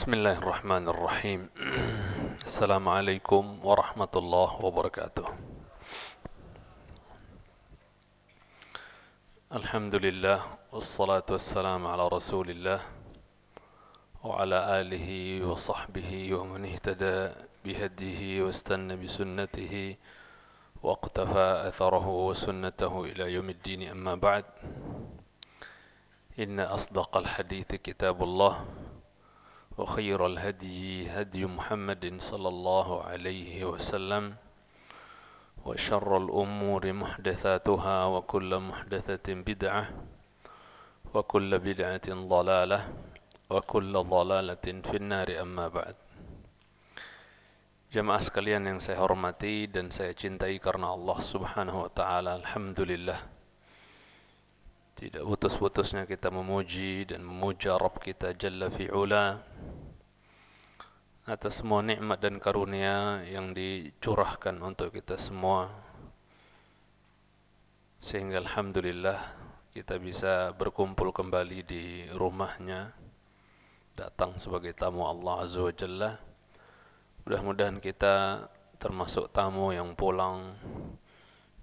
Bismillahirrahmanirrahim. Assalamualaikum warahmatullahi wabarakatuh. Alhamdulillah, wassalatu wassalamu ala rasulillah wa ala alihi wa sahbihi wa man ihtada bihadihi wa istanna bisunnatihi wa aqtafa atharahu wa sunnatahu ila yaumiddin, amma ba'd. Inna asdaqal hadithi kitabullah وخير الهدي هدي محمد صلى الله عليه وسلم وشر الأمور محدثاتها وكل محدثة بدعة وكل بدعة ضلالة وكل ضلالة في النار، أما بعد. Jemaah sekalian yang saya hormati dan saya cintai karena Allah Subhanahu wa taala, alhamdulillah, tidak putus-putusnya kita memuji dan memuja Rabb kita Jalla fi'ula atas semua nikmat dan karunia yang dicurahkan untuk kita semua, sehingga alhamdulillah kita bisa berkumpul kembali di rumahnya, datang sebagai tamu Allah Azza wa Jalla. Mudah-mudahan kita termasuk tamu yang pulang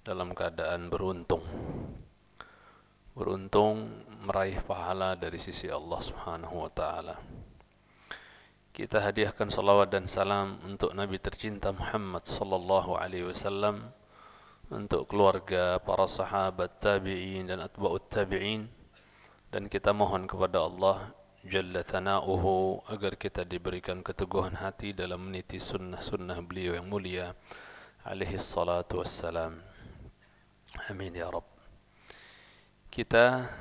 dalam keadaan beruntung meraih pahala dari sisi Allah Subhanahu wa taala. Kita hadiahkan salawat dan salam untuk Nabi tercinta Muhammad sallallahu alaihi wasallam, untuk keluarga, para sahabat, tabi'in dan atba'ut tabi'in, dan kita mohon kepada Allah Jalla Thana'uhu agar kita diberikan keteguhan hati dalam meniti sunnah-sunnah beliau yang mulia alaihi salatu wassalam. Amin ya Rabb. Kita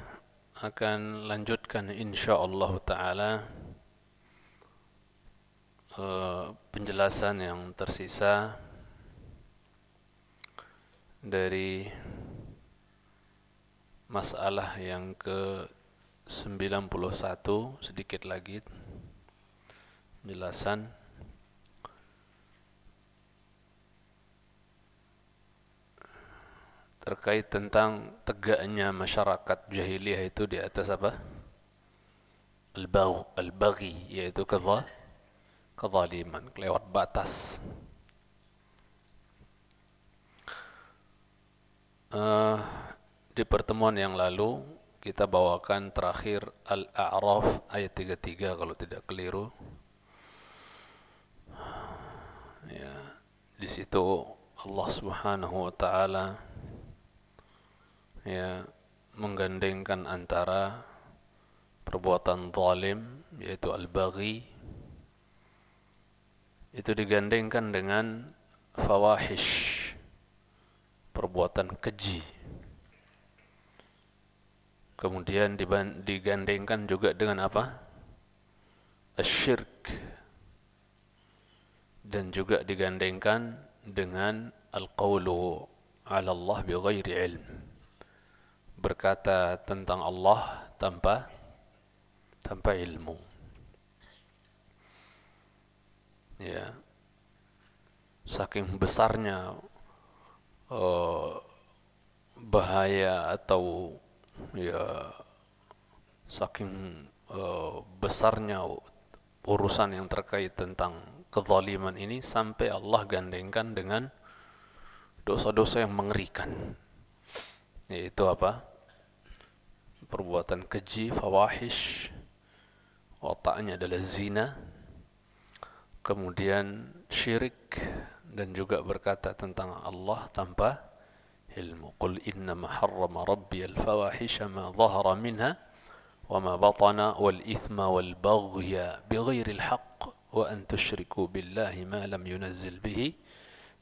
akan lanjutkan insyaallah ta'ala penjelasan yang tersisa dari masalah yang ke-91, sedikit lagi penjelasan terkait tentang tegaknya masyarakat jahiliyah itu di atas apa? Al-baghi, yaitu kezaliman, kelewat batas. Di pertemuan yang lalu kita bawakan terakhir Al-A'raf ayat 33 kalau tidak keliru. Ya, di situ Allah Subhanahu wa taala menggandengkan antara perbuatan zalim, yaitu al-baghi, itu digandengkan dengan fawahish, perbuatan keji. Kemudian digandengkan juga dengan apa? Asyirk. Dan juga digandengkan dengan al-qawlu 'ala Allah bighairi ilm, berkata tentang Allah tanpa ilmu. Ya, saking besarnya bahaya atau saking besarnya urusan yang terkait tentang kezaliman ini, sampai Allah gandengkan dengan dosa-dosa yang mengerikan, yaitu apa? Perbuatan keji, fawahish, wataknya adalah zina, kemudian syirik, dan juga berkata tentang Allah tanpa ilmu. Qul innama harrama rabbi al-fawahisha ma dhahara minha wa ma batana wal ithma wal baghya bighairi al-haqq wa an tushriku billahi ma lam yunazzil bihi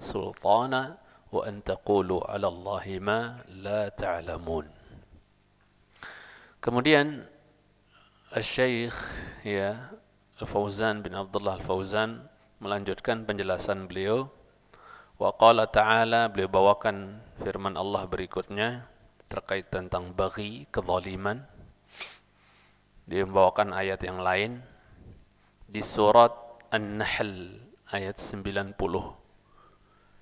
sultana wa an taqulu 'ala Allahi ma la ta'lamun. Kemudian Al-Syeikh Al-Fauzan bin Abdullah Al-Fauzan melanjutkan penjelasan beliau. Wa qala ta'ala, beliau bawakan firman Allah berikutnya terkait tentang baghi, kezaliman. Dia membawakan ayat yang lain di surat An-Nahl ayat 90.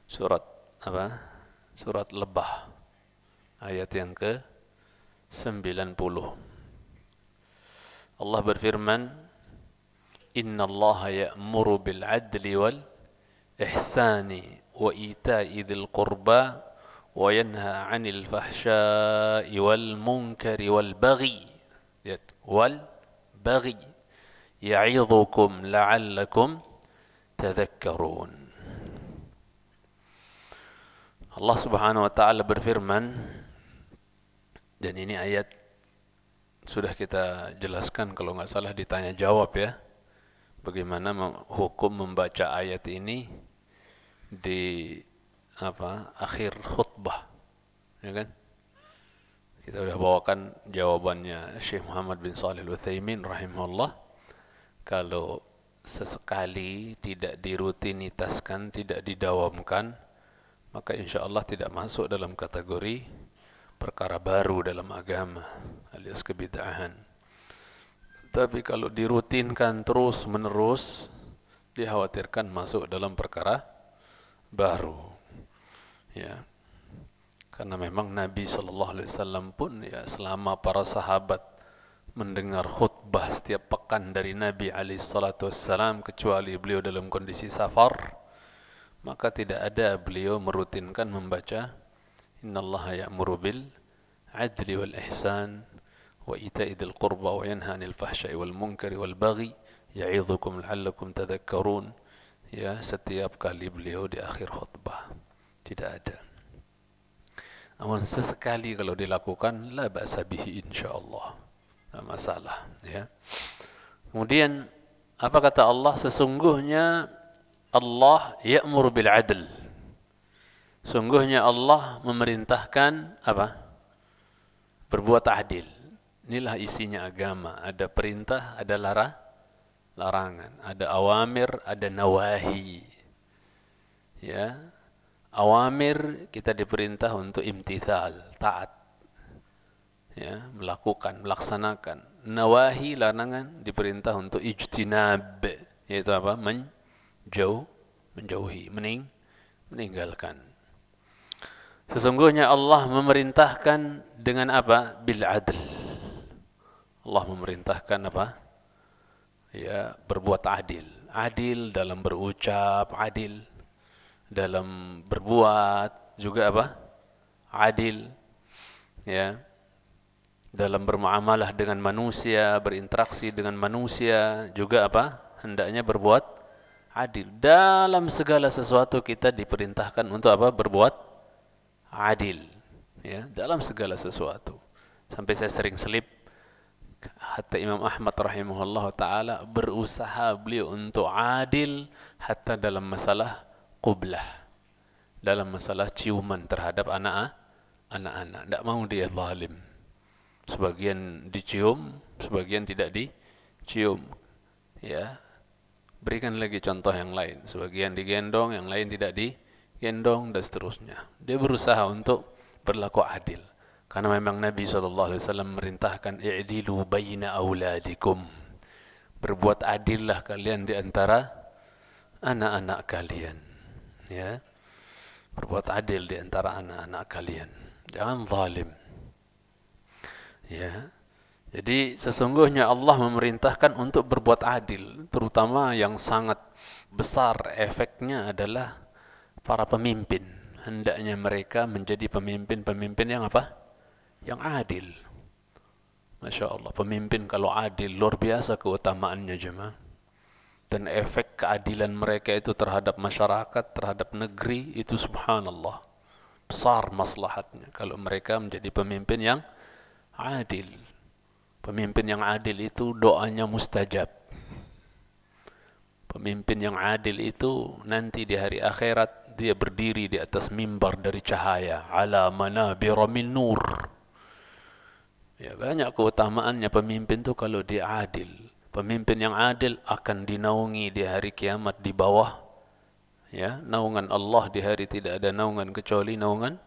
Surat apa? Surat Lebah ayat yang ke-90. Allah berfirman, innallaha ya'muru bil adli wal ihsani wa ita'i dzil qurba wa yanha 'anil fahsya'i wal munkari wal baghi. Lihat, wal baghi ya'idzukum la'allakum tadhakkarun. Allah Subhanahu wa taala berfirman, dan ini ayat sudah kita jelaskan kalau nggak salah ditanya jawab ya, bagaimana hukum membaca ayat ini di akhir khutbah, ya kan? Kita sudah bawakan jawabannya Syekh Muhammad bin Shalih Al-Utsaimin rahimahullah. Kalau sesekali tidak dirutinitaskan, tidak didawamkan, maka insya Allah tidak masuk dalam kategori perkara baru dalam agama alias kebid'ahan. Tapi kalau dirutinkan terus menerus, dikhawatirkan masuk dalam perkara baru, ya. Karena memang Nabi SAW pun ya, selama para sahabat mendengar khutbah setiap pekan dari Nabi SAW, kecuali beliau dalam kondisi safar, maka tidak ada beliau merutinkan membaca innallaha ya'muru bil adli wal ihsan wa ita'i dzil qurba wa yanha 'anil fahsya'i wal munkari wal baghi ya'idzukum la'allakum tadhakkarun. Ya, setiap kali beliau di akhir khutbah. Tidak ada. Namun sesekali kalau dilakukan, la ba'sa bihi insyaallah. Tidak masalah, ya. Kemudian apa kata Allah? Sesungguhnya Allah ya'muru bil adl. Sungguhnya Allah memerintahkan apa? Berbuat adil. Inilah isinya agama. Ada perintah, ada larangan. Ada awamir, ada nawahi. Ya. Awamir kita diperintah untuk imtithal, taat. Ya, melakukan, melaksanakan. Nawahi, larangan, diperintah untuk ijtinab, yaitu apa? Menjauhi, meninggalkan. Sesungguhnya Allah memerintahkan dengan apa? Bil adl. Allah memerintahkan apa? Ya, berbuat adil. Adil dalam berucap, adil dalam berbuat, juga apa? Adil, ya, dalam bermuamalah dengan manusia, berinteraksi dengan manusia, juga apa? Hendaknya berbuat adil. Dalam segala sesuatu kita diperintahkan untuk apa? Berbuat adil, ya, dalam segala sesuatu. Sampai saya sering selip, hatta Imam Ahmad rahimahullah ta'ala berusaha beliau untuk adil hatta dalam masalah qublah, dalam masalah ciuman terhadap anak-anak. Tidak mau dia zalim. Sebagian dicium, sebagian tidak dicium. Ya, berikan lagi contoh yang lain. Sebagian digendong, yang lain tidak digendong, dan seterusnya. Dia berusaha untuk berlaku adil. Karena memang Nabi SAW merintahkan i'dilu baina auladikum. Berbuat adillah kalian di antara anak-anak kalian. Ya, berbuat adil di antara anak-anak kalian, jangan zalim. Ya, jadi sesungguhnya Allah memerintahkan untuk berbuat adil, terutama yang sangat besar efeknya adalah para pemimpin. Hendaknya mereka menjadi pemimpin-pemimpin yang apa? Yang adil. Masya Allah, pemimpin kalau adil luar biasa keutamaannya jemaah. Dan efek keadilan mereka itu terhadap masyarakat, terhadap negeri, itu subhanallah, besar maslahatnya kalau mereka menjadi pemimpin yang adil. Pemimpin yang adil itu doanya mustajab. Pemimpin yang adil itu nanti di hari akhirat dia berdiri di atas mimbar dari cahaya, ala manabira min nur. Ya, banyak keutamaannya pemimpin itu kalau dia adil. Pemimpin yang adil akan dinaungi di hari kiamat di bawah, ya, naungan Allah. Di hari tidak ada naungan kecuali naungan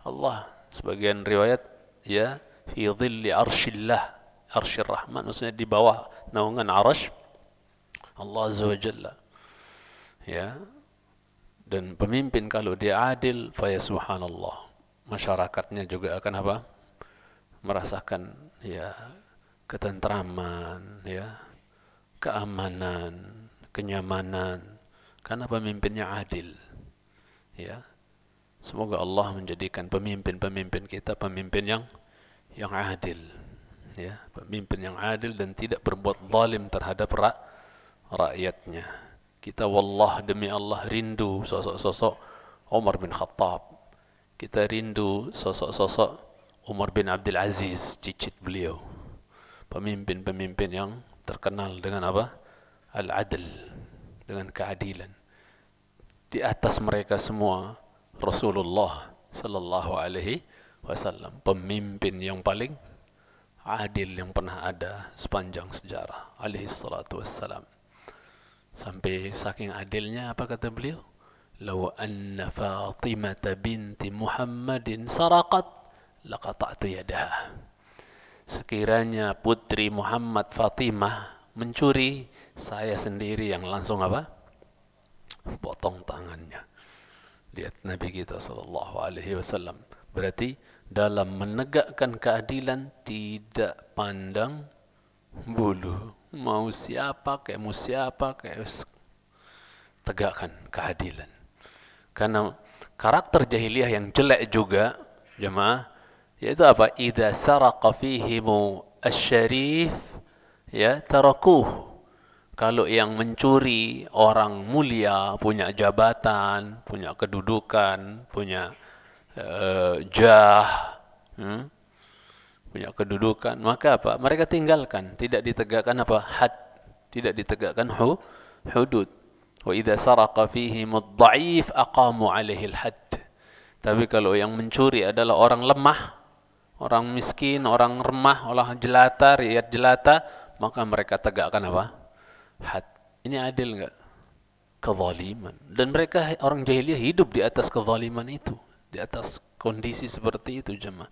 Allah. Sebagian riwayat, ya, fi dhilli arshillah, arshir rahman, maksudnya di bawah naungan arsh Allah Azza wa Jalla. Ya, dan pemimpin kalau dia adil, fa ya subhanallah, masyarakatnya juga akan apa? Merasakan, ya, ketentraman, ya, keamanan, kenyamanan, karena pemimpinnya adil. Ya, semoga Allah menjadikan pemimpin-pemimpin kita pemimpin yang adil. Ya, pemimpin yang adil dan tidak berbuat zalim terhadap rakyatnya. Kita wallah demi Allah rindu sosok-sosok Umar bin Khattab. Kita rindu sosok-sosok Umar bin Abdul Aziz, cicit beliau. Pemimpin-pemimpin yang terkenal dengan apa? Al-adl, dengan keadilan. Di atas mereka semua Rasulullah sallallahu alaihi wasallam, pemimpin yang paling adil yang pernah ada sepanjang sejarah, alaihi salatu wassalam. Sampai saking adilnya apa kata beliau? Law anna Fatimah binti Muhammadin saraqat laqata'tu yadaha. Sekiranya putri Muhammad Fatimah mencuri, saya sendiri yang langsung apa? Potong tangannya. Lihat Nabi kita sallallahu alaihi wasallam. Berarti dalam menegakkan keadilan tidak pandang bulu. Mau siapa kayak tegakkan keadilan. Karena karakter jahiliyah yang jelek juga, jemaah, yaitu apa? Idza saraqa fihimu asy-syarif ya tarakuh. Kalau yang mencuri orang mulia, punya jabatan, punya kedudukan, punya jah, punya kedudukan, maka apa? Mereka tinggalkan, tidak ditegakkan apa? Had, tidak ditegakkan hudud. Wa idza saraqa fihim ad-dha'if aqamu 'alaihi al-hadd. Tapi kalau yang mencuri adalah orang lemah, orang miskin, orang remah, orang jelata, rakyat jelata, maka mereka tegakkan apa? Had. Ini adil enggak? Kezaliman. Dan mereka orang jahiliyah hidup di atas kezaliman itu, di atas kondisi seperti itu, jemaah.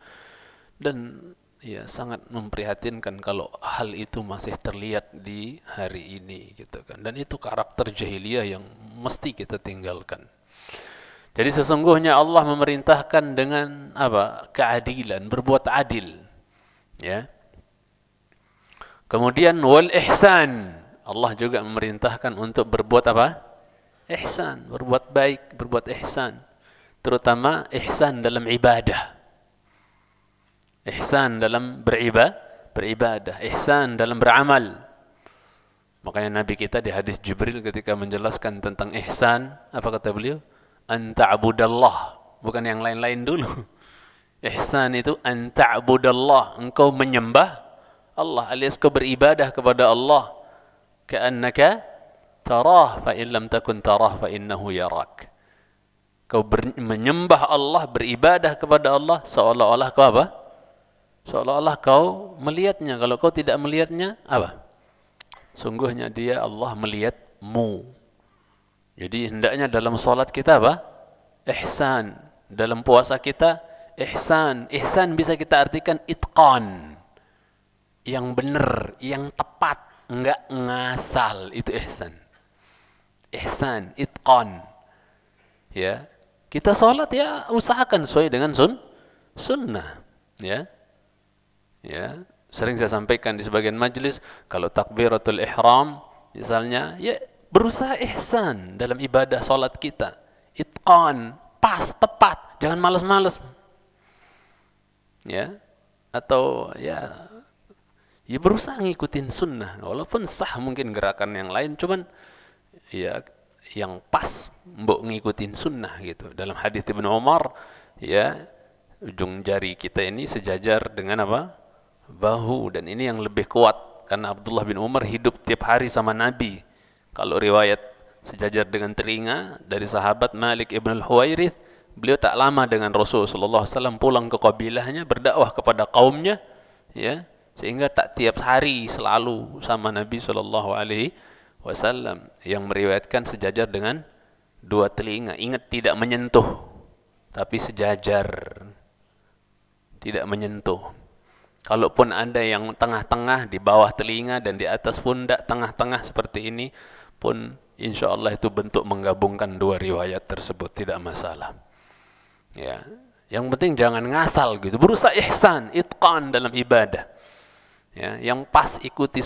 Dan ya sangat memprihatinkan kalau hal itu masih terlihat di hari ini gitu kan. Dan itu karakter jahiliyah yang mesti kita tinggalkan. Jadi sesungguhnya Allah memerintahkan dengan apa? Keadilan, berbuat adil. Ya. Kemudian wal ihsan. Allah juga memerintahkan untuk berbuat apa? Ihsan, berbuat baik, berbuat ihsan. Terutama ihsan dalam ibadah. Ihsan dalam beribadah, ihsan dalam beramal. Makanya Nabi kita di hadis Jibril ketika menjelaskan tentang ihsan, apa kata beliau? An ta'budallah, bukan yang lain-lain dulu. Ihsan itu an ta'budallah, engkau menyembah Allah, alias kau beribadah kepada Allah. Ka'annaka tarah fa in lam takun tarah fa innahu yarak. Kau menyembah Allah, beribadah kepada Allah seolah-olah kau apa? Seolah-olah kau melihatnya. Kalau kau tidak melihatnya, apa? Sungguhnya dia Allah melihatmu. Jadi hendaknya dalam salat kita apa? Ihsan. Dalam puasa kita ihsan. Ihsan bisa kita artikan itqan. Yang benar, yang tepat, enggak ngasal, itu ihsan. Ihsan, itqan. Ya. Kita salat ya usahakan sesuai dengan sunnah, ya. Ya, sering saya sampaikan di sebagian majelis, kalau takbiratul ihram misalnya, ya berusaha ihsan dalam ibadah salat kita. Itqan, pas, tepat, jangan malas-malas. Ya. Atau ya berusaha ngikutin sunnah, walaupun sah mungkin gerakan yang lain, cuman ya yang pas mbok ngikutin sunnah gitu. Dalam hadis Ibnu Umar, ya ujung jari kita ini sejajar dengan apa? Bahu, dan ini yang lebih kuat karena Abdullah bin Umar hidup tiap hari sama Nabi. Kalau riwayat sejajar dengan telinga dari sahabat Malik ibn al-Huwairith, beliau tak lama dengan Rasulullah sallallahu alaihi wasallam pulang ke kabilahnya berdakwah kepada kaumnya, ya, sehingga tak tiap hari selalu sama Nabi sallallahu alaihi wasallam. Yang meriwayatkan sejajar dengan dua telinga. Ingat, tidak menyentuh, tapi sejajar, tidak menyentuh. Kalaupun ada yang tengah-tengah, di bawah telinga dan di atas pundak, tengah-tengah seperti ini pun insya Allah itu bentuk menggabungkan dua riwayat tersebut, tidak masalah. Ya, yang penting jangan ngasal gitu, berusaha ihsan, itqan dalam ibadah. Ya, yang pas ikuti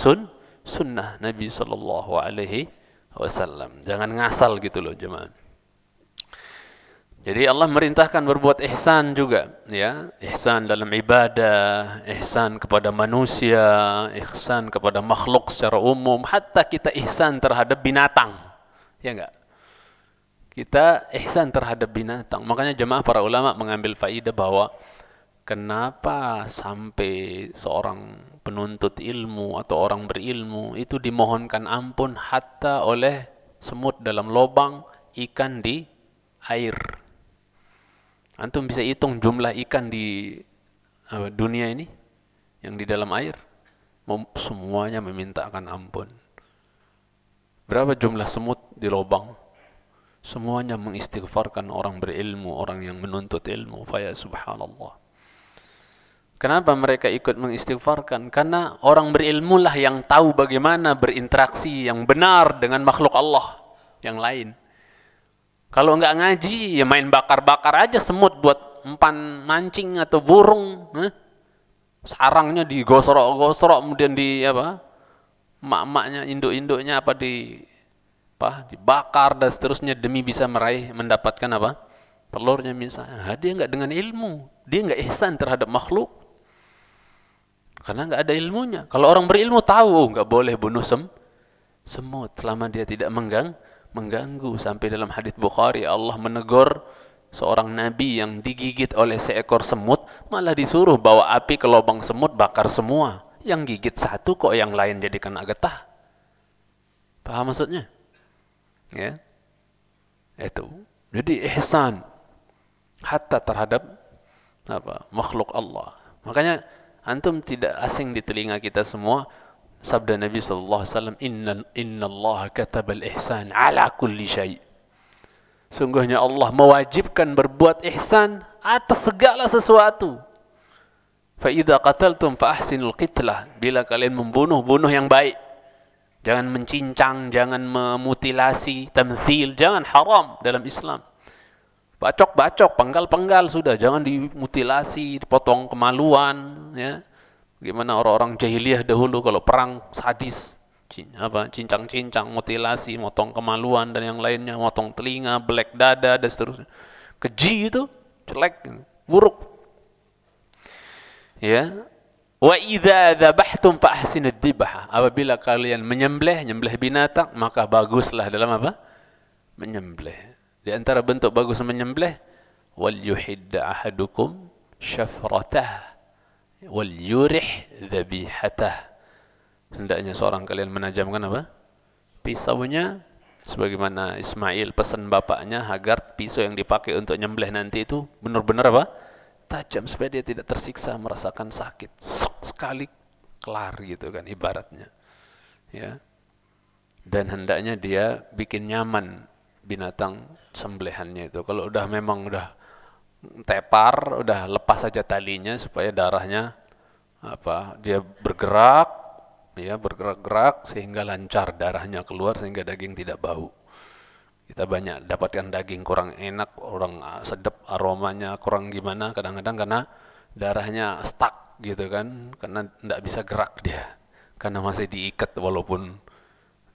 sunnah Nabi sallallahu alaihi wasallam. Jangan ngasal gitu loh jemaah. Jadi Allah merintahkan berbuat ihsan juga, ya, ihsan dalam ibadah, ihsan kepada manusia, ihsan kepada makhluk secara umum, hatta kita ihsan terhadap binatang, ya enggak? Kita ihsan terhadap binatang. Makanya jemaah para ulama mengambil faidah bahwa kenapa sampai seorang penuntut ilmu atau orang berilmu itu dimohonkan ampun hatta oleh semut dalam lubang, ikan di air. Antum bisa hitung jumlah ikan di dunia ini yang di dalam air, semuanya memintakan ampun. Berapa jumlah semut di lubang? Semuanya mengistighfarkan orang berilmu, orang yang menuntut ilmu. Fa ya subhanallah. Kenapa mereka ikut mengistighfarkan? Karena orang berilmu lah yang tahu bagaimana berinteraksi yang benar dengan makhluk Allah yang lain. Kalau nggak ngaji, ya main bakar-bakar aja semut buat umpan mancing atau burung. Sarangnya digosrok-gosrok, kemudian di apa? Mak-maknya, induk-induknya dibakar dan seterusnya demi bisa mendapatkan apa? Telurnya misalnya. Dia nggak dengan ilmu, dia nggak ihsan terhadap makhluk. Karena nggak ada ilmunya. Kalau orang berilmu tahu, nggak boleh bunuh semut selama dia tidak mengganggu. Sampai dalam hadits Bukhari Allah menegur seorang nabi yang digigit oleh seekor semut, malah disuruh bawa api ke lubang semut, bakar semua. Yang gigit satu kok yang lain jadi kena getah. Paham maksudnya? Ya. Itu. Jadi ihsan hatta terhadap makhluk Allah. Makanya antum tidak asing di telinga kita semua sabda Nabi sallallahu alaihi wasallam, inna Allah katabal ihsan ala kulli syai. Sungguhnya Allah mewajibkan berbuat ihsan atas segala sesuatu. Fa idza qataltum fa ahsinul qitlah. Bila kalian membunuh, bunuh yang baik. Jangan mencincang, jangan memutilasi, tamthil, jangan, haram dalam Islam. Bacok-bacok, penggal-penggal sudah, jangan dimutilasi, dipotong kemaluan, ya. Gimana orang-orang jahiliyah dahulu kalau perang sadis, cincang-cincang, mutilasi, motong kemaluan dan yang lainnya, motong telinga, belek dada dan seterusnya. Keji itu, jelek, buruk. Ya. Wa idza dzabhtum fa ahsinud dzibha. Apabila kalian menyembelih binatang, maka baguslah dalam apa? Menyembelih. Di antara bentuk bagus menyembelih, wal yuhidda ahadukum syafratah wal yurih dzabihatah. Hendaknya seorang kalian menajamkan apa? Pisaunya, sebagaimana Ismail pesan bapaknya agar pisau yang dipakai untuk nyembelih nanti itu benar-benar apa? Tajam, supaya dia tidak tersiksa merasakan sakit. Sekali kelar gitu kan ibaratnya. Ya. Dan hendaknya dia bikin nyaman binatang sembelihannya itu. Kalau memang udah tepar, udah lepas saja talinya supaya darahnya dia bergerak, ya, bergerak-gerak sehingga lancar darahnya keluar sehingga daging tidak bau. Kita banyak dapatkan daging kurang enak, kurang sedap aromanya, kurang gimana kadang-kadang karena darahnya stuck gitu kan, karena tidak bisa gerak dia, karena masih diikat walaupun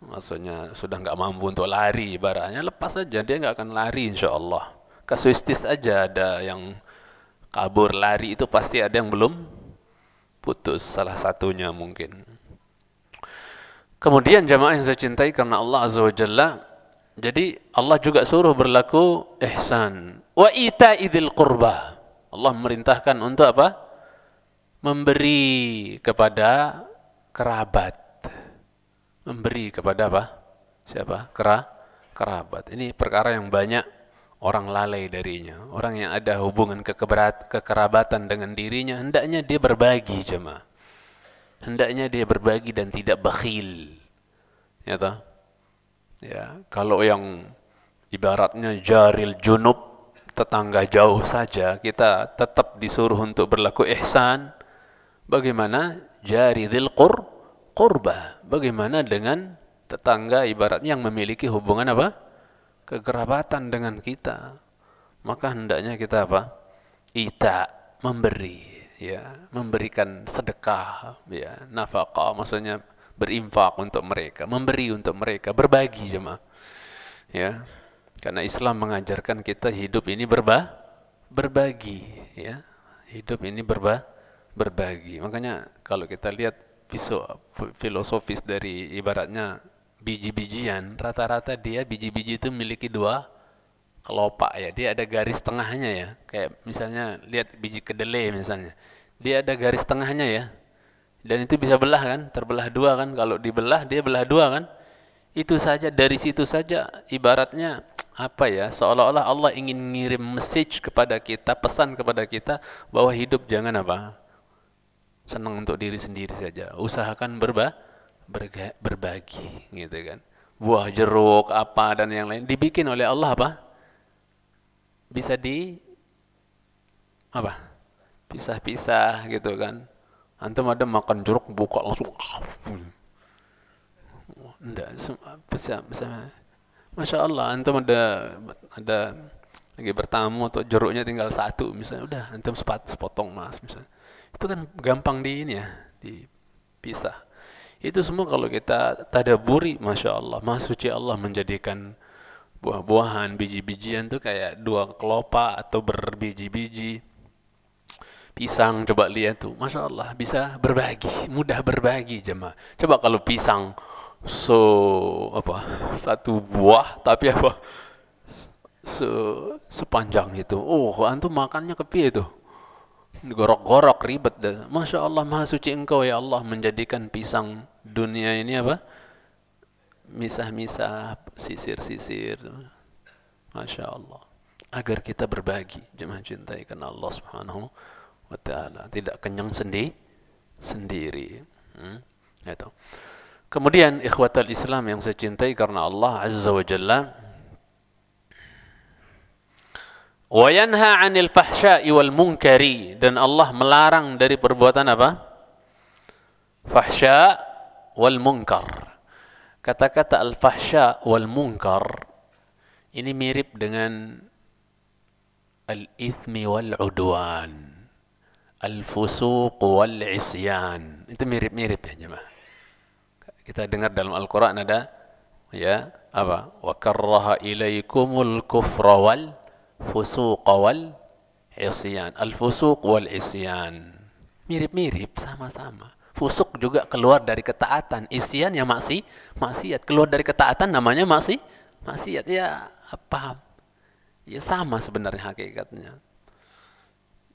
maksudnya sudah nggak mampu untuk lari, ibaratnya lepas saja dia nggak akan lari insya Allah. Kasuistis aja ada yang kabur lari itu pasti ada yang belum putus, salah satunya mungkin. Kemudian jamaah yang saya cintai karena Allah Azza wa Jalla, jadi Allah juga suruh berlaku ihsan. Wa ita'idil qurba. Allah merintahkan untuk apa? Memberi kepada kerabat. Memberi kepada apa? Siapa? Kerabat. Ini perkara yang banyak orang lalai darinya. Orang yang ada hubungan kekerabatan dengan dirinya, hendaknya dia berbagi jemaah. Hendaknya dia berbagi dan tidak bakhil. Ya toh? Ya, kalau yang ibaratnya jaril junub, tetangga jauh saja, kita tetap disuruh untuk berlaku ihsan. Bagaimana jari dzil qurba? Bagaimana dengan tetangga ibaratnya yang memiliki hubungan apa? Kekerabatan dengan kita. Maka hendaknya kita apa? Memberi, ya, memberikan sedekah, ya, nafaqah, maksudnya berinfak untuk mereka, memberi untuk mereka, berbagi jemaah. Ya. Karena Islam mengajarkan kita hidup ini berbagi, ya. Hidup ini berbagi. Makanya kalau kita lihat filosofis dari ibaratnya biji-bijian, rata-rata dia biji-biji itu memiliki dua kelopak ya. Dia ada garis tengahnya ya. Kayak misalnya lihat biji kedelai misalnya. Dia ada garis tengahnya ya. Dan itu bisa belah kan, terbelah dua kan. Kalau dibelah dia belah dua kan. Itu saja, dari situ saja ibaratnya apa ya, seolah-olah Allah ingin ngirim message kepada kita, pesan kepada kita bahwa hidup jangan apa, senang untuk diri sendiri saja, usahakan berbagi gitu kan. Buah jeruk apa dan yang lain dibikin oleh Allah apa, bisa apa, pisah-pisah gitu kan. Antum ada makan jeruk buka langsung enggak, bisa Masya Allah, antum ada lagi bertamu atau jeruknya tinggal satu misalnya, udah antum sepotong mas misalnya, itu kan gampang ini ya, dipisah. Itu semua kalau kita tadaburi, Masya Allah, Maha Suci Allah menjadikan buah-buahan, biji-bijian tuh kayak dua kelopak atau berbiji-biji. Pisang coba lihat tuh, Masya Allah, bisa berbagi, mudah berbagi jemaah. Coba kalau pisang satu buah tapi apa sepanjang itu, antum makannya kepiye itu, digorok-gorok ribet dah. Masya Allah, Maha Suci Engkau ya Allah menjadikan pisang dunia ini apa, misah-misah, sisir-sisir. Masya Allah, agar kita berbagi jemaah cintai karena Allah Subhanahu wa ta'ala, tidak kenyang sendiri. Itu. Kemudian ikhwatal Islam yang saya cintai karena Allah Azza wa Jalla, wa yanha 'anil fahsya'i wal munkari, dan Allah melarang dari perbuatan apa? Fahsya wal munkar. Kata-kata al-fahsya wal munkar ini mirip dengan al-ithmi wal udwan, al-fusuq wal isyan. Itu mirip-mirip ya jemaah. Kita dengar dalam Al-Quran ada ya apa, wa karraha ilaikumul kufra wal fusuqa wal isyan. Al-fusuq wal isyan mirip-mirip, sama-sama. Fusuk juga keluar dari ketaatan, isyan yang maksiat, keluar dari ketaatan namanya maksiat. Ya paham ya, sama sebenarnya hakikatnya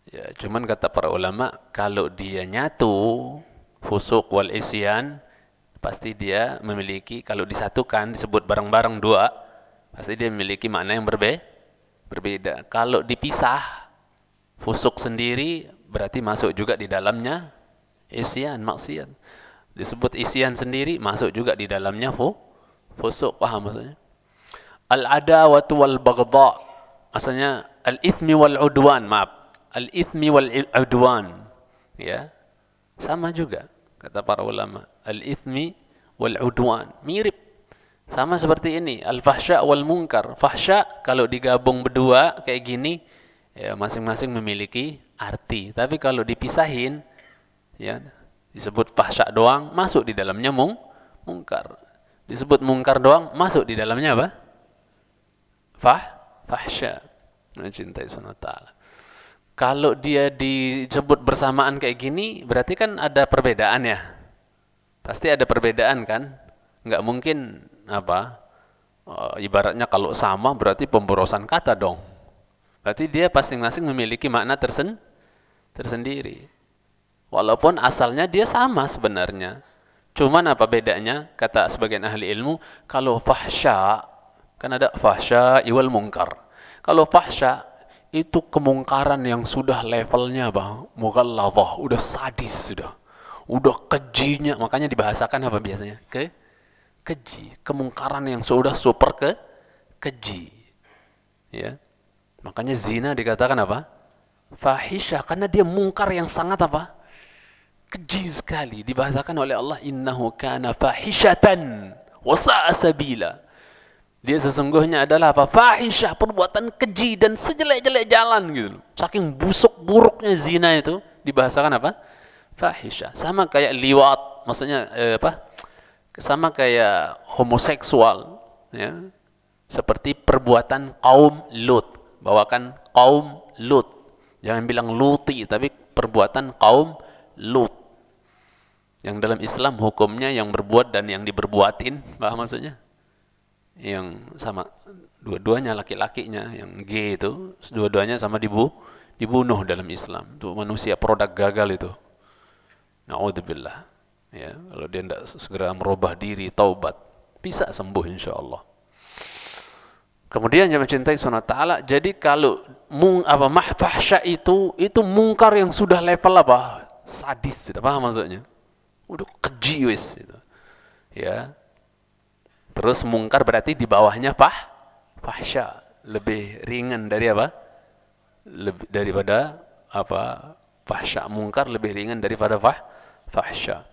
ya. Cuman kata para ulama, kalau dia nyatu fusuk wal isyan, pasti dia memiliki, kalau disatukan disebut bareng-bareng dua, pasti dia memiliki makna yang berbeda. Kalau dipisah, fusuk sendiri berarti masuk juga di dalamnya isyan, maksiat. Disebut isyan sendiri, masuk juga di dalamnya fusuk. Paham maksudnya? Al-adawatu wal baghdha, asalnya al-ithmi wal udwan, al-ithmi wal udwan ya, sama juga kata para ulama, al-ithmi wal udwan mirip, sama seperti ini al-fahsya wal munkar. Fahsya kalau digabung berdua kayak gini ya, masing-masing memiliki arti, tapi kalau dipisahin ya disebut fahsya doang, masuk di dalamnya mungkar. Disebut mungkar doang, masuk di dalamnya apa? Fahsya. Mencintai sunnah ta'ala. Kalau dia disebut bersamaan kayak gini, berarti kan ada perbedaan ya. Pasti ada perbedaan kan? Nggak mungkin apa? Ibaratnya kalau sama berarti pemborosan kata dong. Berarti dia masing-masing memiliki makna tersendiri. Walaupun asalnya dia sama sebenarnya. Cuman apa bedanya? Kata sebagian ahli ilmu, kalau fahsya, kan ada fahsya wal munkar. Kalau fahsya itu kemungkaran yang sudah levelnya mughalladhah, udah sadis, udah kejinya, makanya dibahasakan apa biasanya? Keji, kemungkaran yang sudah super keji. Ya. Makanya zina dikatakan apa? Fahisyah, karena dia mungkar yang sangat apa? Keji sekali. Dibahasakan oleh Allah, innahu kana fahisyatan wa sa'a sabila. Dia sesungguhnya adalah apa? Fahisyah, perbuatan keji dan sejelek-jelek jalan gitu. Saking busuk buruknya zina itu, dibahasakan apa? Fahisyah. Sama kayak liwat, maksudnya apa? Sama kayak homoseksual, ya. Seperti perbuatan kaum Lut. Bawakan kaum Lut. Jangan bilang Luti, tapi perbuatan kaum Lut. Yang dalam Islam hukumnya yang berbuat dan yang diberbuatin, paham maksudnya? Yang sama, dua-duanya laki-lakinya, yang G itu, dua-duanya sama dibunuh dalam Islam. Itu manusia produk gagal itu. Na'udzubillah. Ya, kalau dia tidak segera merubah diri, taubat, bisa sembuh insya Allah. Kemudian jemaah cintai sunnah ta'ala, jadi kalau fahsya itu mungkar yang sudah level apa? Sadis, sudah paham maksudnya? Udah keji wis gitu. Ya. Terus mungkar berarti di bawahnya fahsya, lebih ringan dari apa? Daripada apa? Fahsya, mungkar lebih ringan daripada fahsya.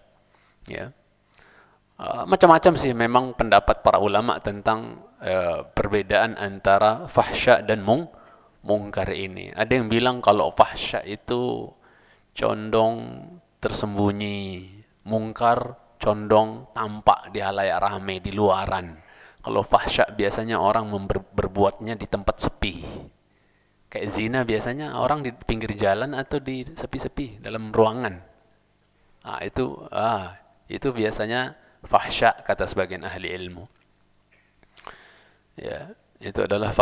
Ya. Macam-macam sih memang pendapat para ulama tentang perbedaan antara fahsya dan mungkar ini. Ada yang bilang kalau fahsya itu condong tersembunyi, mungkar condong tampak di halayak ramai, di luaran. Kalau fahsya biasanya orang berbuatnya di tempat sepi. Kayak zina biasanya orang di pinggir jalan atau di sepi-sepi dalam ruangan. Itu biasanya fahsya kata sebagian ahli ilmu. Ya, itu adalah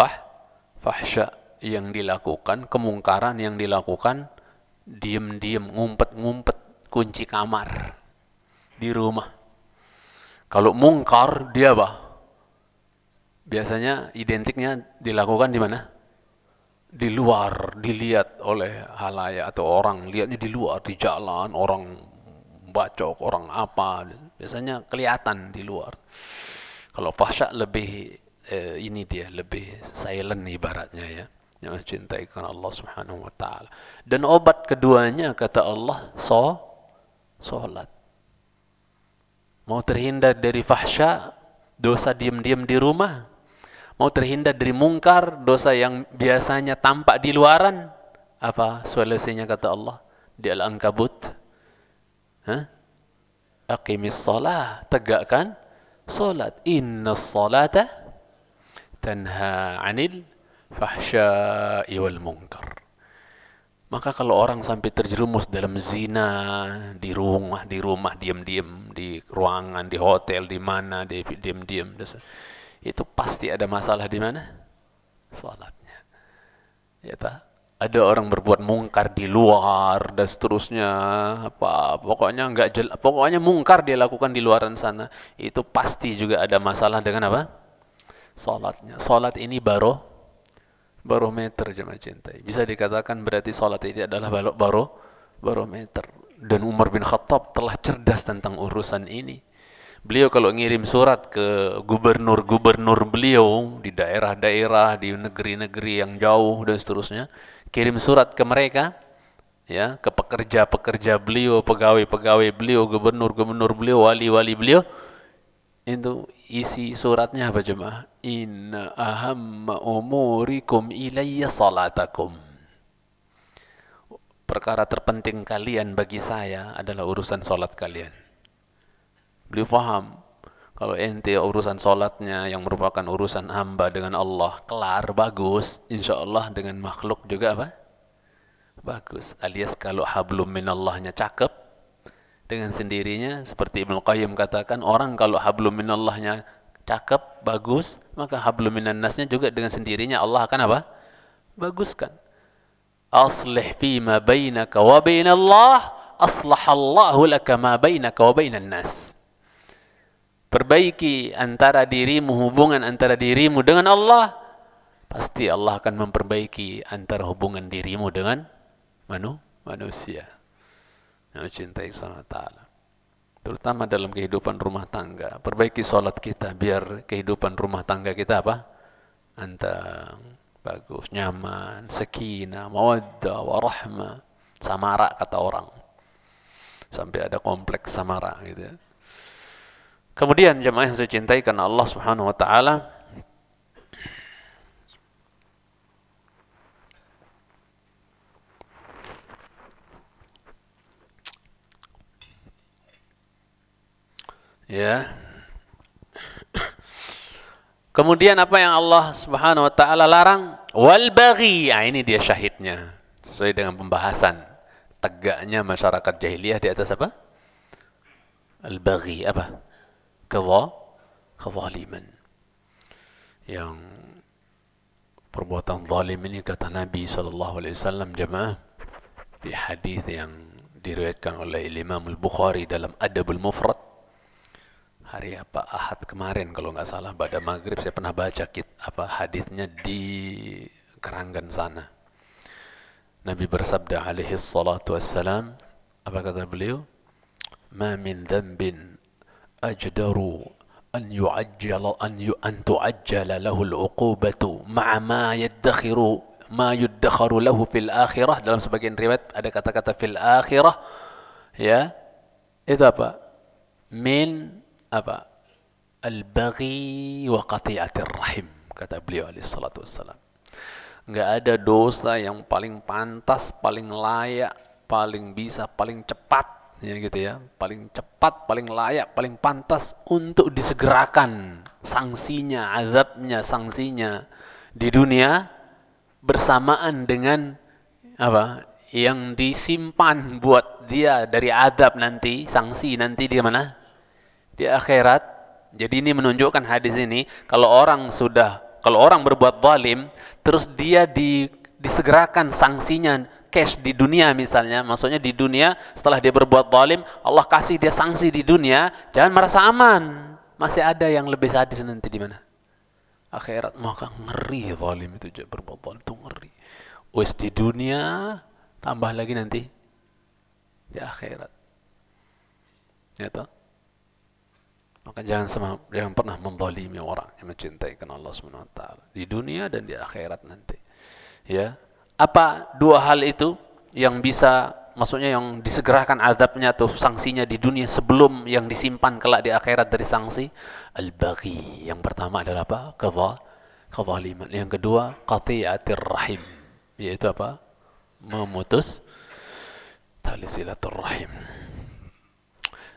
fahsya yang dilakukan, kemungkaran yang dilakukan diam-diam, ngumpet-ngumpet, kunci kamar di rumah. Kalau mungkar dia apa? Biasanya identiknya dilakukan di mana? Di luar, dilihat oleh halayak atau orang, lihatnya di luar, di jalan, orang bacok, orang apa, biasanya kelihatan di luar. Kalau fahsya lebih ini dia lebih silent ibaratnya ya. Yang mencintai karena Allah Subhanahu wa taala. Dan obat keduanya kata Allah salat. Mau terhindar dari fahsya, dosa diam-diam di rumah. Mau terhindar dari mungkar, dosa yang biasanya tampak di luaran. Apa solusinya kata Allah di Al-Ankabut? Aqimis shalah, tegakkan salat. Innas salata tanha 'anil fahsya'i wal munkar. Maka kalau orang sampai terjerumus dalam zina di rumah diam-diam, di ruangan, di hotel, di mana, diam-diam, itu pasti ada masalah di mana? Salatnya. Ya tak? Ada orang berbuat mungkar di luar dan seterusnya, pokoknya mungkar dia lakukan di luaran sana, itu pasti juga ada masalah dengan apa? Salatnya. Salat ini barometer jemaah cintai. Bisa dikatakan berarti salat ini adalah barometer. Dan Umar bin Khattab telah cerdas tentang urusan ini. Beliau kalau ngirim surat ke gubernur-gubernur beliau di daerah-daerah, di negeri-negeri yang jauh dan seterusnya, kirim surat ke mereka, ya, ke pekerja-pekerja beliau, pegawai-pegawai beliau, gubernur-gubernur beliau, wali-wali beliau. Itu isi suratnya apa jemaah? Inna ahamma umurikum ilayya salatakum. Perkara terpenting kalian bagi saya adalah urusan salat kalian. Beliau faham kalau ente urusan salatnya yang merupakan urusan hamba dengan Allah kelar, bagus, insya Allah dengan makhluk juga apa? Bagus. Alias kalau hablum minallahnya cakep, dengan sendirinya seperti Ibnu Qayyim katakan, orang kalau hablum minallahnya cakep, bagus, maka hablum minannasnya juga dengan sendirinya Allah akan apa? Baguskan. Aslih fima bainaka wa bainallah, aslahallahu laka ma bainaka wa bainan nas. Perbaiki antara dirimu, hubungan antara dirimu dengan Allah, pasti Allah akan memperbaiki antara hubungan dirimu dengan manusia. Yang cintai Allah Ta'ala. Terutama dalam kehidupan rumah tangga. Perbaiki sholat kita biar kehidupan rumah tangga kita apa? Antang, bagus, nyaman, sakinah, mawaddah, warahmah. Samara kata orang. Sampai ada kompleks samara gitu ya. Kemudian jemaah yang saya cintai karena Allah Subhanahu wa taala, ya, Kemudian apa yang Allah Subhanahu wa taala larang? Wal baghi. Ah, ini dia syahidnya. Sesuai dengan pembahasan tegaknya masyarakat jahiliyah di atas apa? Al baghi apa? Kezaliman. Yang perbuatan zalim ini kata Nabi sallallahu alaihi wasallam jemaah di hadis yang diriwayatkan oleh Imam Al-Bukhari dalam Adabul Mufrad. Hari apa Ahad kemarin kalau nggak salah pada maghrib saya pernah baca hadisnya di Keranggan sana. Nabi bersabda alaihi salatu wassalam, apa kata beliau? Ma min dhanbin ajdaru an tu'ajjala lahu al-uqubatu ma'a ma yuddakhiru lahu fil akhirah. Dalam sebagian riwayat ada kata-kata fil akhirah, ya. Itu apa? Min apa? Al-baghi wa qati'atir rahim, kata beliau alaihi salatu wassalam. Enggak ada dosa yang paling pantas, paling layak, paling bisa, paling cepat, ya gitu ya. Paling cepat, paling layak, paling pantas untuk disegerakan sanksinya, azabnya, sanksinya di dunia bersamaan dengan apa? Yang disimpan buat dia dari azab nanti, sanksi nanti di mana? Di akhirat. Jadi ini menunjukkan hadis ini kalau orang berbuat zalim terus dia disegerakan sanksinya cash di dunia misalnya, maksudnya di dunia setelah dia berbuat zalim Allah kasih dia sanksi di dunia, jangan merasa aman, masih ada yang lebih sadis nanti di mana? Akhirat. Maka ngeri zalim itu, berbuat zalim itu ngeri. Wes di dunia tambah lagi nanti di akhirat. Ya toh? Maka jangan pernah menzalimi orang yang mencintai karena Allah Subhanahu wa taala di dunia dan di akhirat nanti. Ya. Apa dua hal itu yang bisa, maksudnya yang disegerakan azabnya atau sanksinya di dunia sebelum yang disimpan kelak di akhirat dari sanksi? Al-baghi. Yang pertama adalah apa? Kezaliman. Yang kedua, qati'atir rahim. Yaitu apa? Memutus tali silaturrahim.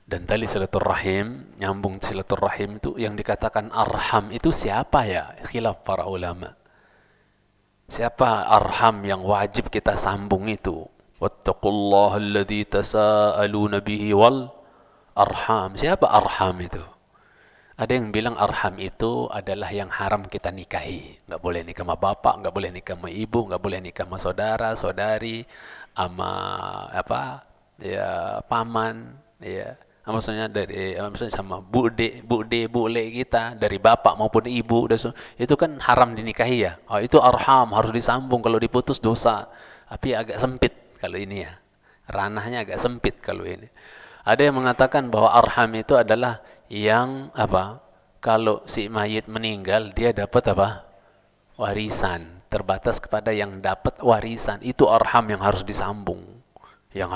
Dan tali silaturrahim, nyambung silaturrahim itu yang dikatakan arham itu siapa ya? Khilaf para ulama. Siapa arham yang wajib kita sambung itu? Wattaqullaha alladzi tasaaluna bihi wal arham. Siapa arham itu? Ada yang bilang arham itu adalah yang haram kita nikahi. Nggak boleh nikah sama bapak, nggak boleh nikah sama ibu, nggak boleh nikah sama saudara, saudari, sama apa? Ya paman, ya. Maksudnya sama bude kita dari bapak maupun ibu, itu kan haram dinikahi ya. Oh, itu arham, harus disambung, kalau diputus dosa. Tapi agak sempit kalau ini ya, ranahnya agak sempit kalau ini. Ada yang mengatakan bahwa arham itu adalah yang apa? Kalau si mayit meninggal dia dapat apa? Warisan, terbatas kepada yang dapat warisan. Itu arham yang harus disambung, yang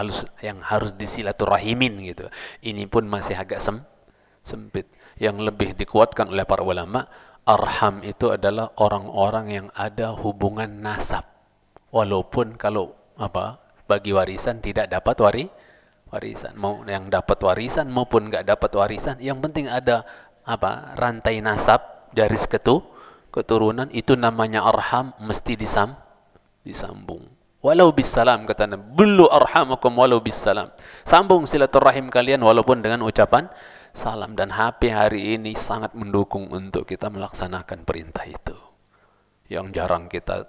harus disilaturahimin gitu. Ini pun masih agak sempit. Yang lebih dikuatkan oleh para ulama, arham itu adalah orang-orang yang ada hubungan nasab. Walaupun kalau apa? Bagi warisan tidak dapat warisan. Mau yang dapat warisan maupun nggak dapat warisan, yang penting ada apa? Rantai nasab, garis keturunan, itu namanya arham, mesti disambung. Walau bisalam, kata Nabi, bulu arhamakum walau bisalam. Sambung silaturahim kalian walaupun dengan ucapan salam. Dan HP hari ini sangat mendukung untuk kita melaksanakan perintah itu. Yang jarang kita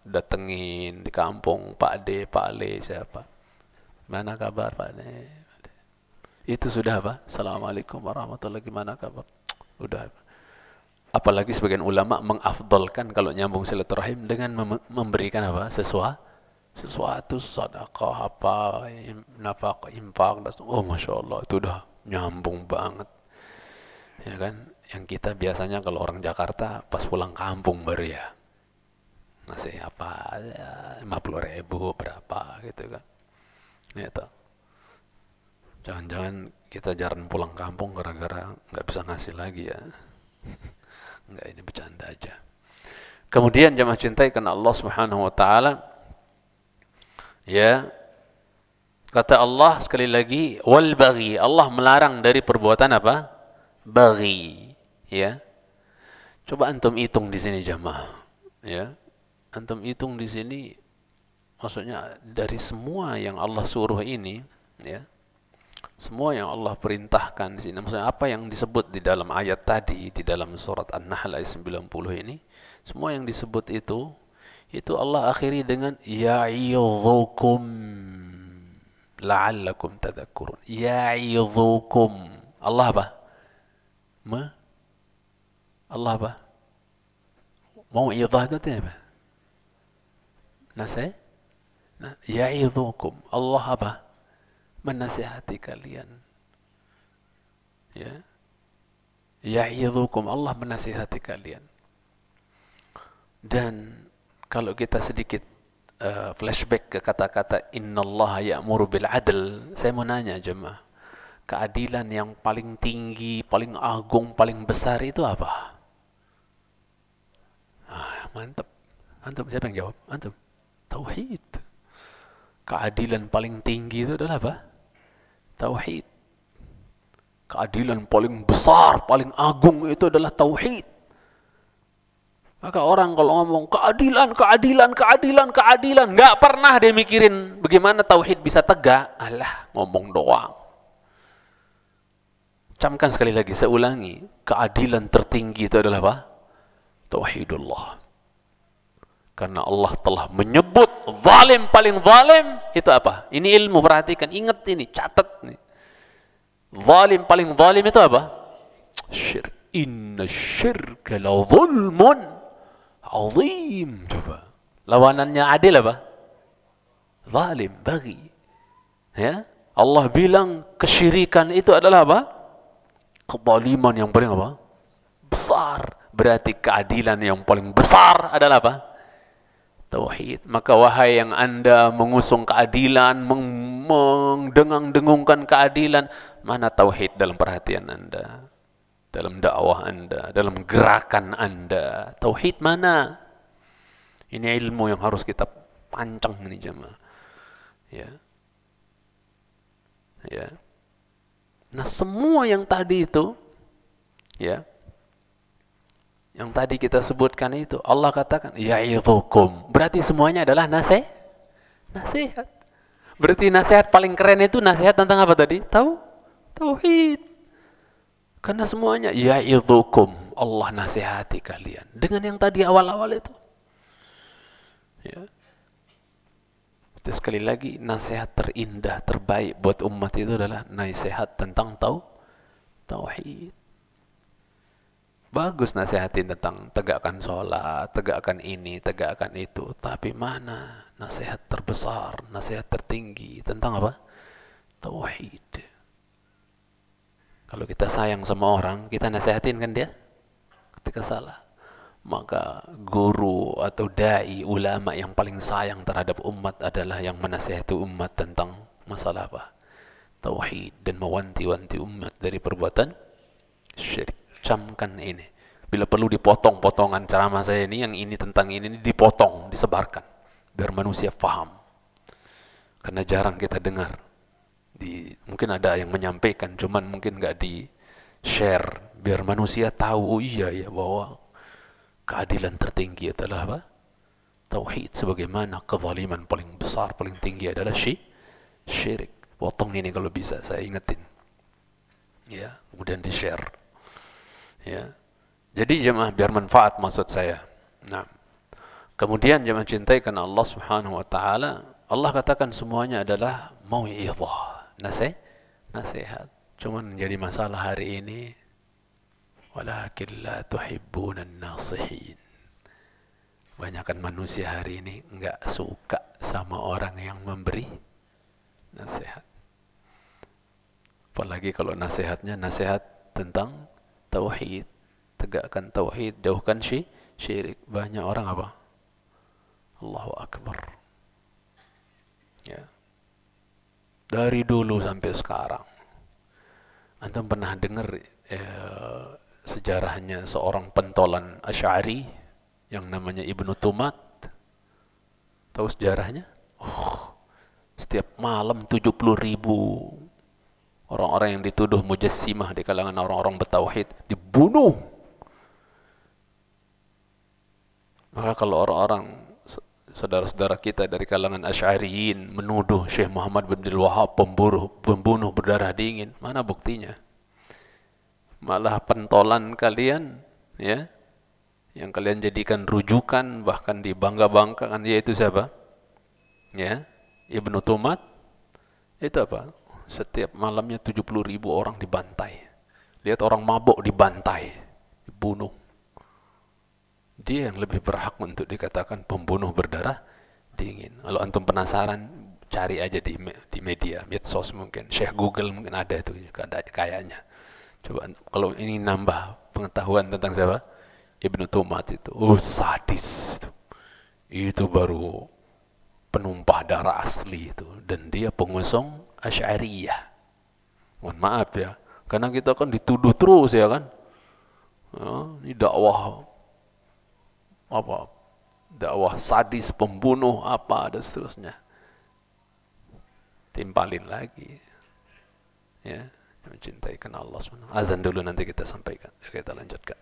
datengin di kampung, Pak D, Pak Le, siapa? Mana kabar Pak D? Itu sudah apa? Assalamualaikum warahmatullahi wabarakatuh, gimana kabar? Udah. Apalagi sebagian ulama mengafdalkan kalau nyambung silaturahim dengan memberikan apa? Sesuatu sedekah apa, nafkah, infak. Oh masya Allah, itu udah nyambung banget, ya kan? Yang kita biasanya kalau orang Jakarta pas pulang kampung baru ya ngasih apa ya, 50.000 berapa gitu kan, gitu. Jangan-jangan kita jarang pulang kampung gara-gara nggak bisa ngasih lagi ya. Enggak, ini bercanda aja. Kemudian jemaah cintai karena Allah Subhanahu wa taala, ya, kata Allah sekali lagi wal baghi. Allah melarang dari perbuatan apa? Baghi, ya. Coba antum hitung di sini jamaah, ya. Antum hitung di sini, maksudnya dari semua yang Allah suruh ini, ya, semua yang Allah perintahkan di sini, maksudnya apa yang disebut di dalam ayat tadi, di dalam surat An-Nahl ayat 90 ini, semua yang disebut itu Allah akhiri dengan ya'idzukum la'allakum tadhakkurun. Ya'idzukum. Allah apa? Allah apa? Mau idah itu apa? Nasihat? Ya'idzukum. Allah apa? Menasihati kalian. Ya. Ya'idzukum. Allah menasihati kalian. Dan kalau kita sedikit flashback ke kata-kata innallaha ya'muru bil adl, saya mau nanya jemaah, keadilan yang paling tinggi, paling agung, paling besar itu apa? Mantap. Antum, siapa yang jawab? Antum. Tauhid. Keadilan paling tinggi itu adalah apa? Tauhid. Keadilan paling besar, paling agung itu adalah tauhid. Maka orang kalau ngomong keadilan, nggak pernah dia mikirin bagaimana tauhid bisa tegak. Alah, ngomong doang. Camkan sekali lagi, saya ulangi, keadilan tertinggi itu adalah apa? Tauhidullah. Karena Allah telah menyebut zalim paling zalim itu apa? Ini ilmu, perhatikan, ingat ini, catat nih. Zalim paling zalim itu apa? Syirk. Inna syirka la zulmun azim. Coba. Lawanannya adil apa? Zalim, bagi. Ya? Allah bilang kesyirikan itu adalah apa? Kezaliman yang paling apa? Besar. Berarti keadilan yang paling besar adalah apa? Tauhid. Maka wahai yang Anda mengusung keadilan, mendengung-dengungkan keadilan, mana tauhid dalam perhatian Anda, dalam dakwah Anda, dalam gerakan Anda? Tauhid mana? Ini ilmu yang harus kita pancang ini jemaah. Ya. Ya. Nah, semua yang tadi itu, ya, yang tadi kita sebutkan itu, Allah katakan ya'idzukum. Berarti semuanya adalah nasihat. Berarti nasihat paling keren itu nasihat tentang apa tadi? Tauhid. Karena semuanya ya'idzukum, Allah nasihati kalian. Dengan yang tadi awal-awal itu. Ya. Itu sekali lagi, nasihat terindah, terbaik buat umat itu adalah nasihat tentang tauhid. Bagus nasihatin tentang tegakkan sholat, tegakkan ini, tegakkan itu. Tapi mana nasihat terbesar, nasihat tertinggi tentang apa? Tauhid. Kalau kita sayang sama orang, kita nasihatin kan dia ketika salah. Maka guru atau da'i, ulama yang paling sayang terhadap umat adalah yang menasihati umat tentang masalah apa? Tauhid, dan mewanti-wanti umat dari perbuatan syirik. Camkan ini. Bila perlu dipotong potongan ceramah saya ini, yang ini tentang ini dipotong, disebarkan biar manusia paham. Karena jarang kita dengar. Mungkin ada yang menyampaikan, cuman mungkin nggak di share biar manusia tahu. Oh iya ya, bahwa keadilan tertinggi adalah apa? Tauhid. Sebagaimana kezaliman paling besar, paling tinggi adalah syirik. Potong ini kalau bisa, saya ingetin. Ya, kemudian di share. Ya. Jadi jemaah, biar manfaat maksud saya. Nah, kemudian jemaah cintai karena Allah Subhanahu wa taala, Allah katakan semuanya adalah mau'izah, nasihat. Cuman jadi masalah hari ini, walakin la tuhibbunan nasihin. Banyakan manusia hari ini enggak suka sama orang yang memberi nasihat. Apalagi kalau nasihatnya nasihat tentang tauhid, tegakkan tauhid, jauhkan syirik. Banyak orang apa? Allahu Akbar. Ya. Dari dulu sampai sekarang. Antum pernah dengar sejarahnya seorang pentolan Asy'ari yang namanya Ibnu Tumat? Tahu sejarahnya? Setiap malam 70.000 orang-orang yang dituduh mujassimah di kalangan orang-orang bertauhid dibunuh. Maka kalau orang-orang saudara-saudara kita dari kalangan Asy'ariyin menuduh Syekh Muhammad bin Abdul Wahhab pembunuh berdarah dingin, mana buktinya? Malah pentolan kalian, ya, yang kalian jadikan rujukan, bahkan dibangga-banggakan, yaitu siapa? Ya, Ibnu Tumat. Itu apa? Setiap malamnya 70.000 orang dibantai. Lihat orang mabuk dibantai, dibunuh. Dia yang lebih berhak untuk dikatakan pembunuh berdarah dingin. Kalau antum penasaran, cari aja di media, medsos mungkin, Syekh Google mungkin ada itu kayaknya. Coba kalau ini nambah pengetahuan tentang siapa? Ibnu Tumat itu. Oh, sadis itu. Itu baru penumpah darah asli itu, dan dia pengusung Asy'ariyah. Mohon maaf ya, karena kita kan dituduh terus ya kan. Ini dakwah apa? Dakwah sadis, pembunuh apa dan seterusnya. Timpalin lagi. Ya, mencintai karena Allah SWT. Azan dulu nanti kita sampaikan. Kita lanjutkan.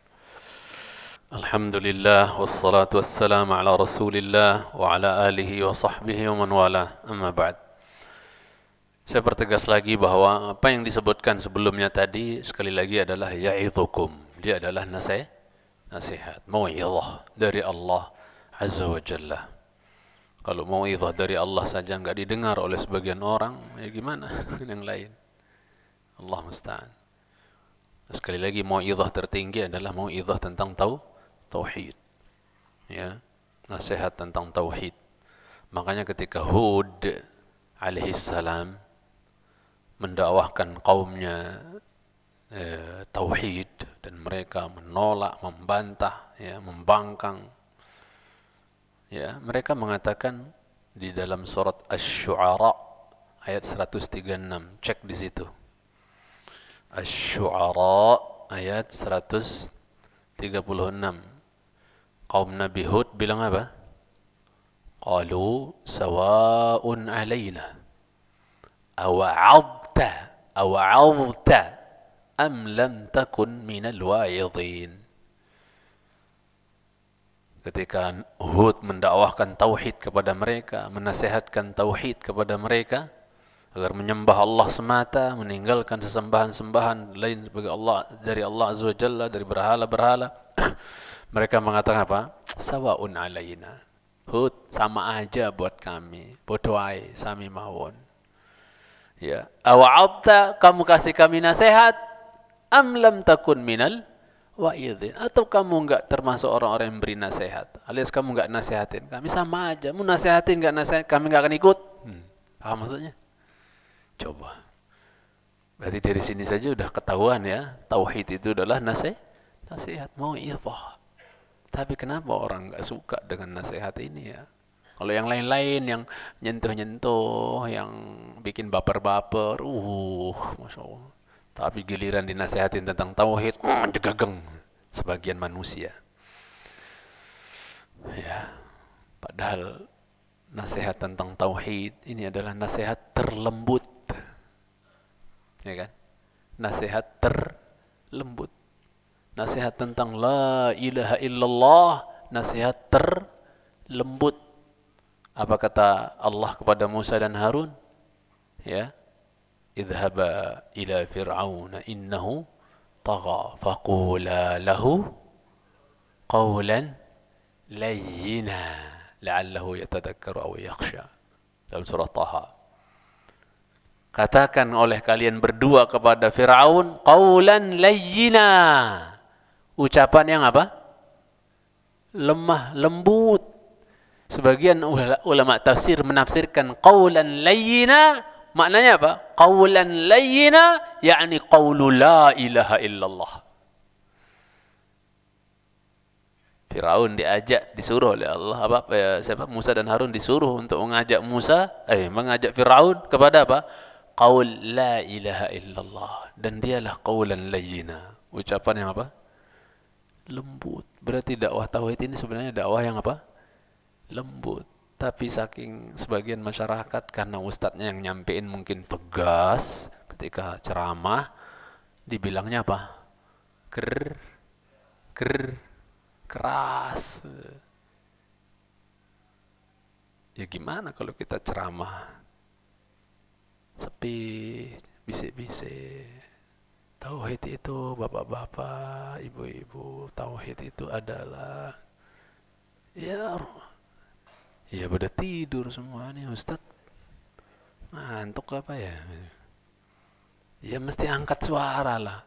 Alhamdulillah wassalatu wassalamu ala Rasulillah wa ala alihi wa sahbihi wa man wala. Amma ba'd. Saya pertegas lagi bahwa apa yang disebutkan sebelumnya tadi sekali lagi adalah ya'idhukum. Dia adalah nasihat, mau'izah dari Allah Azza wa Jalla. Kalau mau'izah dari Allah saja enggak didengar oleh sebagian orang, ya gimana yang lain? Allah musta'an. Sekali lagi mau'izah tertinggi adalah mau'izah tentang tauhid. Ya, nasihat tentang tauhid. Makanya ketika Hud alaihissalam mendakwahkan kaumnya tauhid dan mereka menolak, membantah, ya, membangkang, ya, mereka mengatakan di dalam surat Asy-Syu'ara ayat 136, cek di situ. Asy-Syu'ara ayat 136. Kaum Nabi Hud bilang apa? Qalu sawa'un 'alaina awa'adta am lam takun minal wa'idhin. Ketika Hud mendakwahkan tauhid kepada mereka, menasihatkan tauhid kepada mereka agar menyembah Allah semata, meninggalkan sesembahan-sembahan lain sebagai Allah, dari Allah Azza wa Jalla, dari berhala-berhala. Mereka mengatakan apa? Sawa'un alaina. Hud, sama aja buat kami. Bodoh ai, sami mawon. Ya, awa'abta, kamu kasih kami nasihat, am lam takun minal wa'idhin, atau kamu enggak termasuk orang-orang yang beri nasihat, alias kamu enggak nasihatin kami, sama aja, mau nasihatin enggak nasihat, kami enggak akan ikut. Paham maksudnya? Coba. Berarti dari sini saja udah ketahuan ya, tauhid itu adalah nasihat, mau'izah. Tapi kenapa orang enggak suka dengan nasihat ini ya? Kalau yang lain-lain yang nyentuh-nyentuh, yang bikin baper-baper, Masya Allah. Tapi giliran dinasihatin tentang tauhid, jegageng sebagian manusia. Ya, padahal nasihat tentang tauhid ini adalah nasihat terlembut. Ya kan? Nasihat terlembut. Nasihat tentang la ilaha illallah, nasihat terlembut. Apa kata Allah kepada Musa dan Harun? Ya, idhaba ila fir'auna innahu tagha faqula lahu qawlan layyina la'allahu yatadhakkaru aw yakhsha. Dalam surah Taha. Katakan oleh kalian berdua kepada Fir'aun qawlan layyina. Ucapan yang apa? Lemah, lembut. Sebagian ulama tafsir menafsirkan qawlan layyina, maknanya apa? Qawlan layyina yakni qawlu la ilaha illallah. Firaun disuruh oleh Allah, siapa? Musa dan Harun disuruh untuk mengajak mengajak Firaun kepada apa? Qaul la ilaha illallah, dan dialah qawlan layyina. Ucapan yang apa? Lembut. Berarti dakwah tauhid ini sebenarnya dakwah yang apa? Lembut. Tapi saking sebagian masyarakat karena ustadznya yang nyampein mungkin tegas ketika ceramah, dibilangnya apa? Keras. Ya gimana kalau kita ceramah sepi, bisik-bisik. Tauhid itu bapak-bapak, ibu-ibu, tauhid itu adalah ya ya pada tidur semuanya Ustaz. Ngantuk apa ya? Ya mesti angkat suara lah.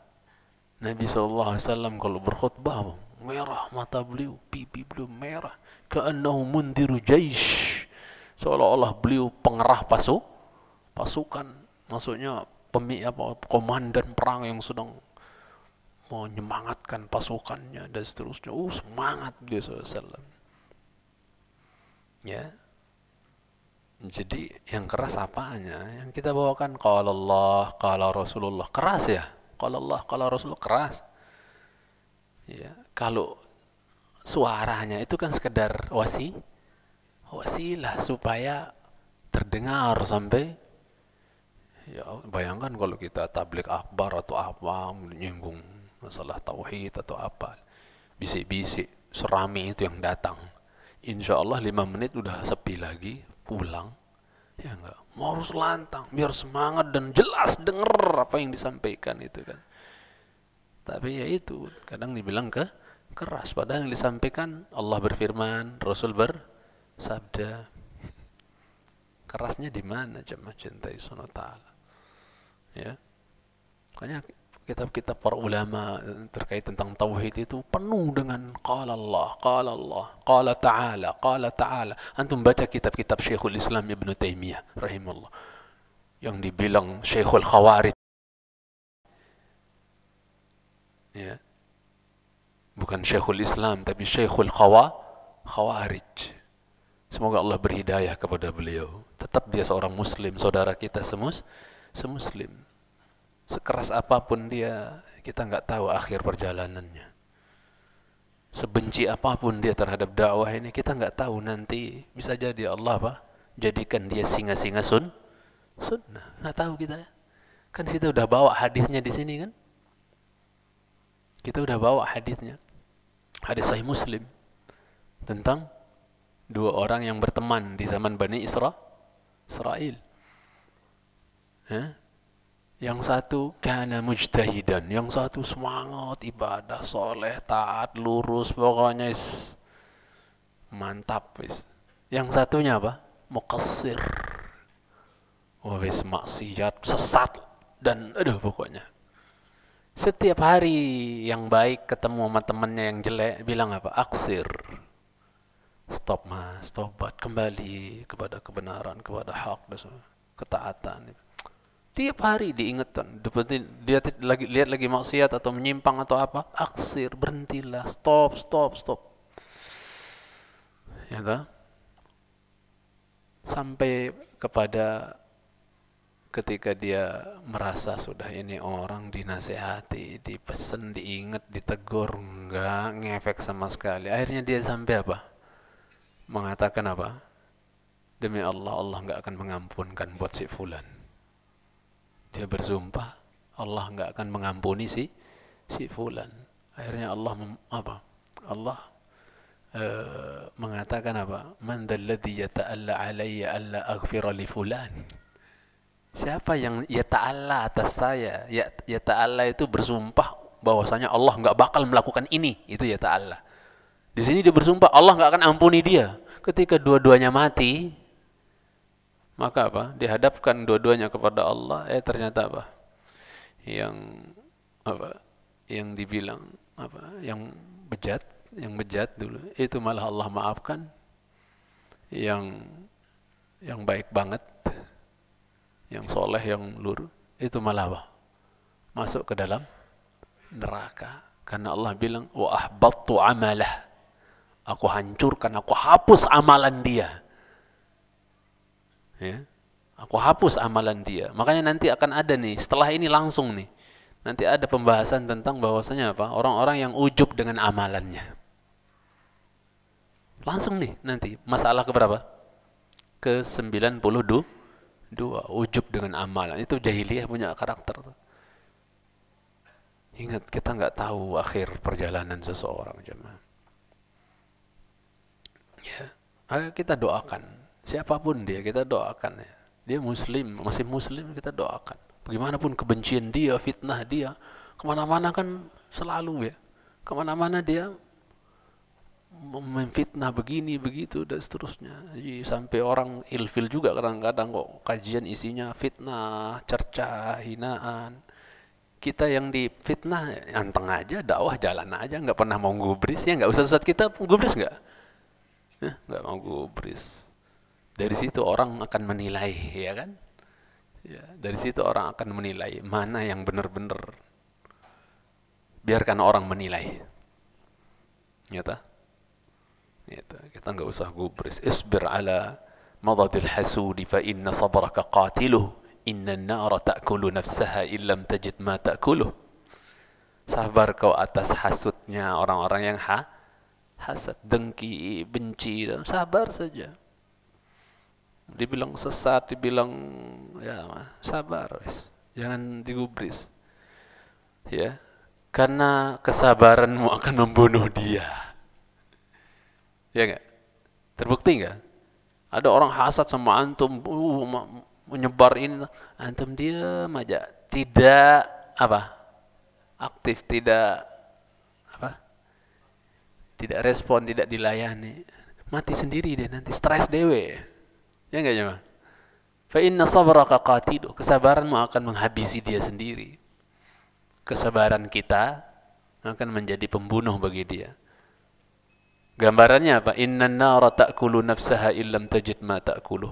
Nabi SAW kalau berkhutbah merah mata beliau, pipi beliau merah, ka'annahu mundiru jaish, seolah-olah beliau pengerah pasukan, maksudnya komandan perang yang sedang menyemangatkan pasukannya dan seterusnya. Semangat beliau SAW. Ya, jadi yang keras apanya? Yang kita bawakan qala Allah, qala Rasulullah. Keras ya? Qala Allah, qala Rasulullah keras. Ya, kalau suaranya itu kan sekedar wasilah supaya terdengar sampai, ya bayangkan kalau kita tablik akbar atau apa menyinggung masalah tauhid atau apa, bisik-bisik serami itu yang datang, insya Allah 5 menit udah sepi lagi, pulang. Ya enggak, mau harus lantang biar semangat dan jelas denger apa yang disampaikan itu kan. Tapi ya itu kadang dibilang keras, padahal yang disampaikan Allah berfirman, Rasul bersabda. Kerasnya di mana jemaah cintai Subhanahu wa taala? Ya. Makanya kitab-kitab para ulama terkait tentang tauhid itu penuh dengan qala Allah, qala Allah, qala ta'ala. Antum baca kitab-kitab Syekhul Islam Ibnu Taimiyah rahimahullah yang dibilang Syekhul Khawarij. Ya. Bukan Syekhul Islam tapi Syekhul Khawarij. Semoga Allah berhidayah kepada beliau. Tetap dia seorang muslim, saudara kita semuslim. Sekeras apapun dia, kita nggak tahu akhir perjalanannya. Sebenci apapun dia terhadap dakwah ini, kita nggak tahu nanti bisa jadi Allah jadikan dia singa-singa sunnah. Nggak tahu kita. Kan kita udah bawa hadisnya di sini kan? Kita udah bawa hadisnya. Hadis Sahih Muslim tentang 2 orang yang berteman di zaman Bani Israel. Yang satu kana mujtahidan, yang satu semangat ibadah, soleh, taat, lurus, pokoknya mantap wis. Yang satunya apa? Muqassir. Wis maksiat, sesat dan pokoknya. Setiap hari yang baik ketemu sama temannya yang jelek bilang apa? Aksir. Stop mas, tobat, kembali kepada kebenaran, kepada hak, ketaatan. Tiap hari diingatkan, dia lihat lagi maksiat atau menyimpang atau apa, aksir, berhentilah, stop. Ya toh? Sampai kepada ketika dia merasa sudah ini orang dinasehati, dipesen, diingat, ditegur, enggak ngefek sama sekali. Akhirnya dia sampai apa? Mengatakan apa? Demi Allah, Allah enggak akan mengampunkan buat si fulan. Dia bersumpah Allah enggak akan mengampuni si fulan. Akhirnya Allah Allah mengatakan apa? Man dzalladzi yata'alla 'alayya alla aghfira li fulan. Siapa yang yata'alla atas saya? Yata'alla itu bersumpah bahwasanya Allah enggak bakal melakukan ini. Itu yata'alla. Di sini dia bersumpah Allah enggak akan ampuni dia. Ketika dua-duanya mati, maka apa? Dihadapkan dua-duanya kepada Allah. Ternyata apa? Yang dibilang Yang bejat dulu. Itu malah Allah maafkan. Yang baik banget, yang soleh, yang lurus, itu malah apa? Masuk ke dalam neraka. Karena Allah bilang, wa ahbattu amalah. Aku hancurkan, aku hapus amalan dia. Ya. Aku hapus amalan dia. Makanya nanti akan ada nih, setelah ini langsung nih. Nanti ada pembahasan tentang bahwasanya apa? Orang-orang yang ujub dengan amalannya. Langsung nih nanti. Masalah keberapa? Ke-92. Ujub dengan amalan. Itu jahiliyah punya karakter. Ingat, kita nggak tahu akhir perjalanan seseorang, jemaah. Ya, ayo kita doakan Siapapun dia, kita doakan ya. Dia muslim, masih muslim, kita doakan. Bagaimanapun kebencian dia, fitnah dia, kemana-mana kan selalu ya. Kemana-mana dia memfitnah begini, begitu, dan seterusnya. Jadi, sampai orang ilfil juga kadang-kadang kok kajian isinya fitnah, cerca, hinaan. Kita yang difitnah, anteng aja, dakwah jalan aja, nggak pernah mau gubris. Ya nggak usah Ustaz, kita gubris nggak? Ya, nggak mau gubris. Dari situ orang akan menilai, ya kan? Ya, dari situ orang akan menilai mana yang benar-benar. Biarkan orang menilai. Nyata? Gitu. Kita nggak usah gubris. Isbir ala madadil hasudi fa inna sabraka qatiluh. Inna an-nara ta'kulu nafsaha illam tajid ma ta'kuluh. Sabar kau atas hasutnya orang-orang yang hasad, dengki, benci, sabar saja. Dibilang sesat, dibilang ya sabar, wis. Jangan digubris. Ya. Karena kesabaranmu akan membunuh dia. Ya enggak? Terbukti enggak? Ada orang hasad sama antum, menyebar ini, antum diam aja, tidak apa? Aktif, tidak apa? Tidak respon, tidak dilayani. Mati sendiri dia nanti, stres dewe. Ya enggak jemaah? Fa inna sabraka qatilu, kesabaranmu akan menghabisi dia sendiri. Kesabaran kita akan menjadi pembunuh bagi dia. Gambarannya apa? Innan nara ta'kulu nafsaha illam tajid ma ta'kuluh.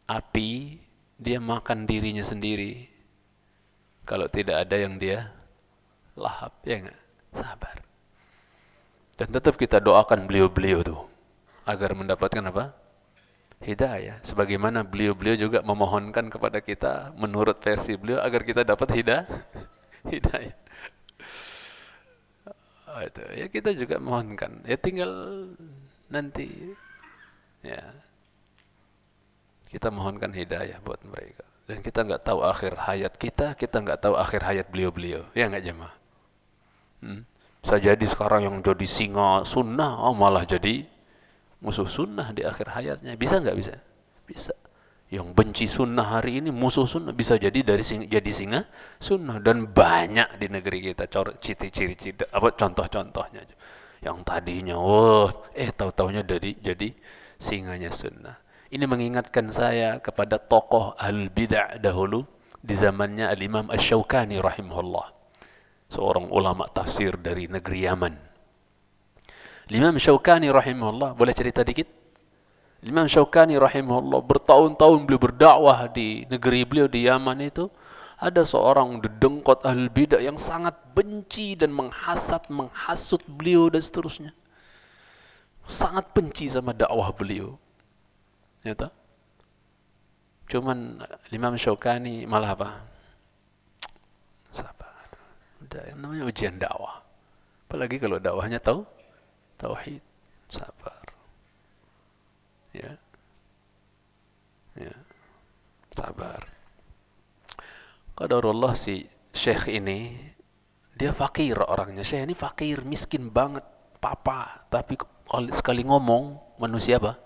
Api dia makan dirinya sendiri kalau tidak ada yang dia lahap, ya enggak? Sabar. Dan tetap kita doakan beliau-beliau tuh agar mendapatkan apa? Hidayah. Sebagaimana beliau-beliau juga memohonkan kepada kita menurut versi beliau agar kita dapat hidayah. Oh, itu ya, kita juga mohonkan. Ya tinggal nanti ya kita mohonkan hidayah buat mereka. Dan kita nggak tahu akhir hayat kita nggak tahu akhir hayat beliau-beliau. Ya nggak jemaah? Bisa jadi sekarang yang jadi singa sunnah, malah jadi musuh sunnah di akhir hayatnya. Bisa nggak? Bisa. Bisa. Yang benci sunnah hari ini musuh sunnah, bisa jadi jadi singa sunnah. Dan banyak di negeri kita ciri-ciri apa contoh-contohnya. Yang tadinya tahu-taunya jadi singanya sunnah. Ini mengingatkan saya kepada tokoh al-bid'ah dahulu di zamannya al-Imam Asy-Syaukani rahimahullah, seorang ulama tafsir dari negeri Yaman. Imam Syaukani rahimahullah, boleh cerita dikit? Imam Syaukani rahimahullah bertahun-tahun beliau berdakwah di negeri beliau di Yaman itu. Ada seorang dedengkot ahlul bidah yang sangat benci dan menghasut beliau dan seterusnya. Sangat benci sama dakwah beliau. Ya tak? Cuman Imam Syaukani malah apa? Sabar. Udah, yang namanya ujian dakwah. Apalagi kalau dakwahnya tauhid, sabar. Ya, sabar. Qadarullah si syekh ini, dia fakir orangnya. Syekh ini fakir, miskin banget, papa. Tapi sekali ngomong, manusia apa?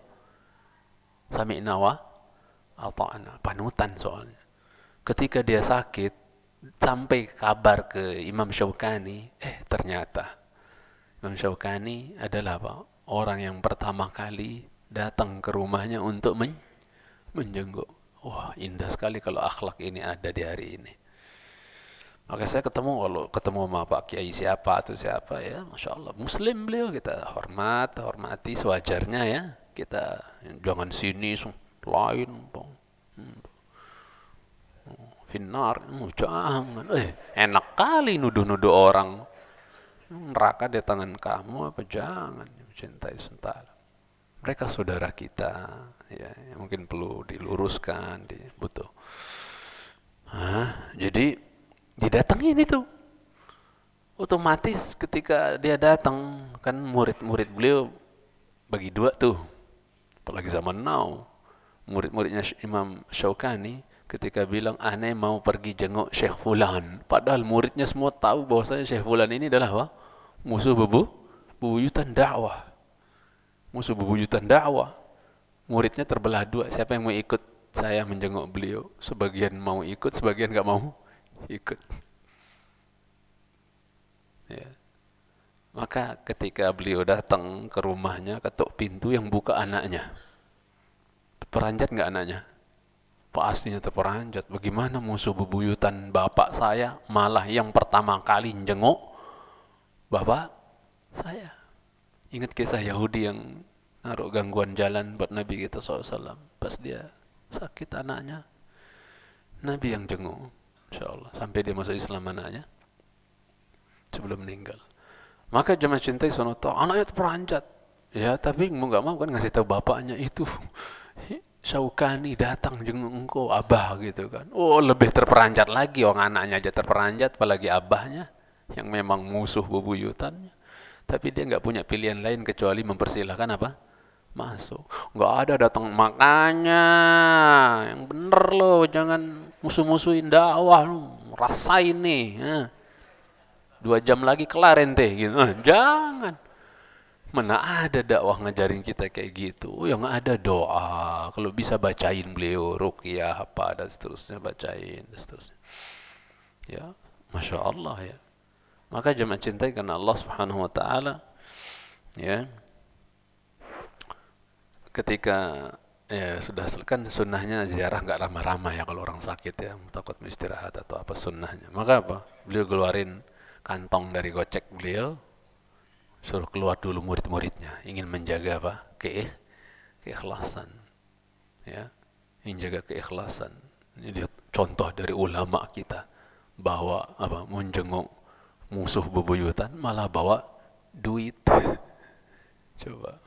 Sami'na wa ata'na, panutan soalnya. Ketika dia sakit, sampai kabar ke Imam Syaukani, ternyata Imam Syaukani adalah apa? Orang yang pertama kali datang ke rumahnya untuk menjenguk. Wah, indah sekali kalau akhlak ini ada di hari ini. Maka saya ketemu sama Pak Kiai siapa atau siapa, ya Masya Allah, Muslim beliau, kita hormati sewajarnya ya. Kita jangan sini lain finnar, jangan. Enak kali nuduh-nuduh orang. Neraka di tangan kamu apa? Jangan. Cintai sentara. Mereka saudara kita, ya, mungkin perlu diluruskan, butuh. Jadi didatangin itu. Otomatis ketika dia datang, kan murid-murid beliau bagi dua tuh. Apalagi zaman now, murid-muridnya Imam Syaukani ketika bilang, aneh mau pergi jenguk Syekh Fulan. Padahal muridnya semua tahu bahwasanya Syekh Fulan ini adalah apa? Musuh bebuyutan dakwah. Musuh bebuyutan dakwah. muridnya terbelah dua. Siapa yang mau ikut saya menjenguk beliau? Sebagian mau ikut, sebagian nggak mau ikut. Ya. Maka ketika beliau datang ke rumahnya, ketuk pintu, yang buka anaknya. Terperanjat nggak anaknya? Pastinya terperanjat. Bagaimana musuh bebuyutan bapak saya malah yang pertama kali jenguk bapak saya. Ingat kisah Yahudi yang naruh gangguan jalan buat Nabi kita SAW. Pas dia sakit anaknya, Nabi yang jenguk, insya Allah, sampai dia masuk Islam anaknya sebelum meninggal. Maka jemaah cintai sonoto, anaknya terperanjat. Ya, tapi mau nggak mau kan ngasih tahu bapaknya itu. Syaukani datang jenguk engkau, abah gitu kan. Oh, lebih terperanjat lagi, orang anaknya aja terperanjat, apalagi abahnya yang memang musuh bebuyutannya. Tapi dia nggak punya pilihan lain kecuali mempersilahkan apa? Masuk. Nggak ada datang, makanya yang bener loh, jangan musuh-musuhin dakwah, rasain nih. 2 jam lagi kelar ente gitu. Jangan. Mana ada dakwah ngajarin kita kayak gitu. Yang ada doa. Kalau bisa bacain beliau ruqyah apa dan seterusnya, bacain dan seterusnya. Ya, Masya Allah ya. Maka jemaah cintai karena Allah Subhanahu wa taala, ya. Ketika ya sudah kan sunnahnya ziarah nggak ramah-ramah ya kalau orang sakit ya, takut istirahat atau apa sunnahnya. Maka apa? Beliau keluarin kantong dari gocek beliau, suruh keluar dulu murid-muridnya, ingin menjaga apa? Keikhlasan. Ya, ingin jaga keikhlasan. Ini lihat contoh dari ulama kita bahwa apa? Menjenguk musuh bebuyutan malah bawa duit. Coba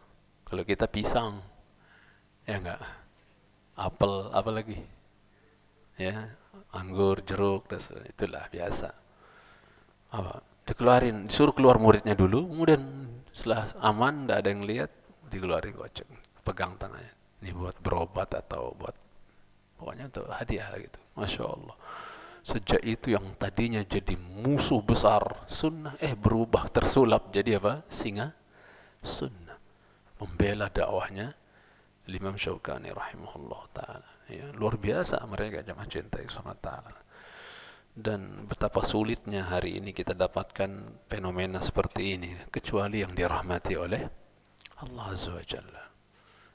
kalau kita pisang, ya enggak, apel, apa lagi, ya, anggur, jeruk, itulah biasa. Apa? Dikeluarin, disuruh keluar muridnya dulu, kemudian setelah aman, tidak ada yang lihat, dikeluarin gocek, pegang tangannya. Ini buat berobat atau buat, pokoknya untuk hadiah gitu. Masya Allah. Sejak itu yang tadinya jadi musuh besar sunnah, berubah tersulap jadi apa? Singa sunnah. Membela dakwahnya Imam Syaukani rahimahullah ta'ala. Ya, luar biasa mereka jemaah cintai sama ta'ala. Dan betapa sulitnya hari ini kita dapatkan fenomena seperti ini, kecuali yang dirahmati oleh Allah Azza wa Jalla.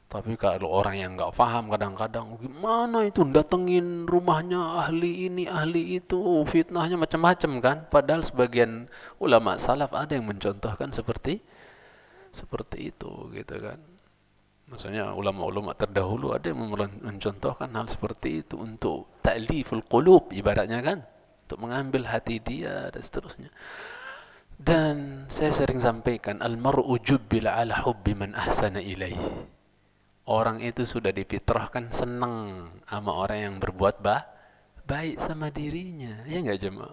Tapi kalau orang yang nggak paham kadang-kadang, gimana itu datengin rumahnya ahli ini, ahli itu, fitnahnya macam-macam kan. Padahal sebagian ulama salaf ada yang mencontohkan seperti itu gitu kan. Maksudnya ulama-ulama terdahulu ada yang mencontohkan hal seperti itu untuk ta'liful qulub ibaratnya kan, untuk mengambil hati dia dan seterusnya. Dan saya sering sampaikan, al-mar'u jubbila ala hubbi man ahsana ilaih. Orang itu sudah difitrahkan senang sama orang yang berbuat baik sama dirinya. Ya enggak jemaah?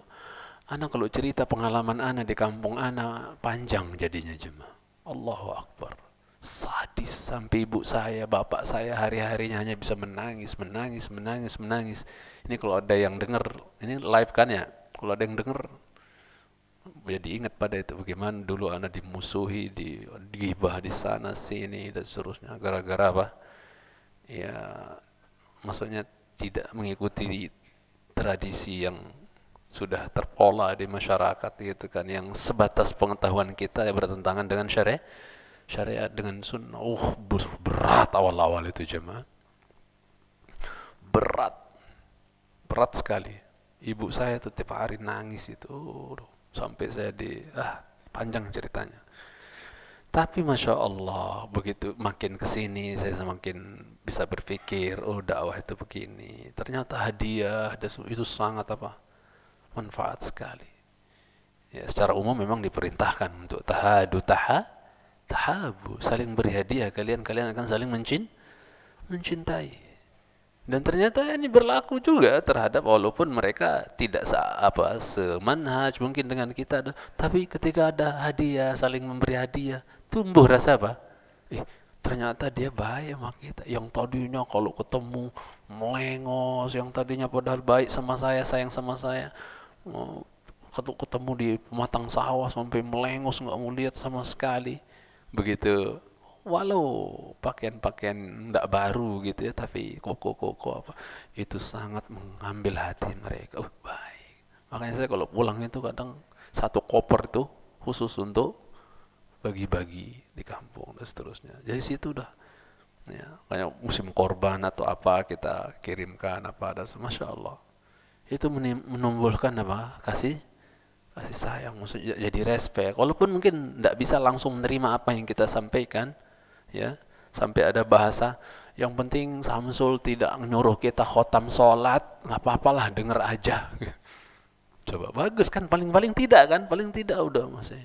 Ana kalau cerita pengalaman ana di kampung ana panjang jadinya jemaah. Allahu Akbar. Sadis sampai ibu saya, bapak saya hari-harinya hanya bisa menangis. Ini kalau ada yang dengar, ini live kan ya? Kalau ada yang dengar, jadi ingat pada itu bagaimana dulu anak dimusuhi, digibah di sana sini dan seterusnya gara-gara apa? Ya, maksudnya tidak mengikuti tradisi yang sudah terpola di masyarakat gitu kan, yang sebatas pengetahuan kita yang bertentangan dengan syariat dengan sunnah. Berat awal-awal itu jemaah. Berat sekali. Ibu saya tuh tiap hari nangis itu. Sampai saya panjang ceritanya. Tapi Masya Allah, begitu makin kesini saya semakin bisa berpikir, dakwah itu begini. Ternyata hadiah itu sangat manfaat sekali. Ya, secara umum memang diperintahkan untuk tahabu, saling beri hadiah, kalian akan saling mencintai. Dan ternyata ini berlaku juga terhadap, walaupun mereka tidak semanhaj mungkin dengan kita, tapi ketika ada hadiah, saling memberi hadiah, tumbuh rasa apa? Ternyata dia baik sama kita. Yang tadinya kalau ketemu melengos, yang tadinya padahal baik sama saya, sayang sama saya, ketemu di pematang sawah sampai melengos, nggak mau lihat sama sekali. Begitu walau pakaian-pakaian tidak baru gitu ya, tapi koko-koko apa itu sangat mengambil hati mereka. Baik. Makanya saya kalau pulang itu kadang satu koper itu khusus untuk bagi-bagi di kampung dan seterusnya. Jadi situ udah ya, kayak musim korban atau apa kita kirimkan apa ada, masya Allah. Itu menumbuhkan apa? Kasih kasih sayang, maksudnya jadi respect. Walaupun mungkin tidak bisa langsung menerima apa yang kita sampaikan, ya sampai ada bahasa yang penting Samsul tidak nyuruh kita khotam sholat, nggak apa-apalah denger aja. Coba bagus kan, paling-paling tidak kan, paling tidak udah masih.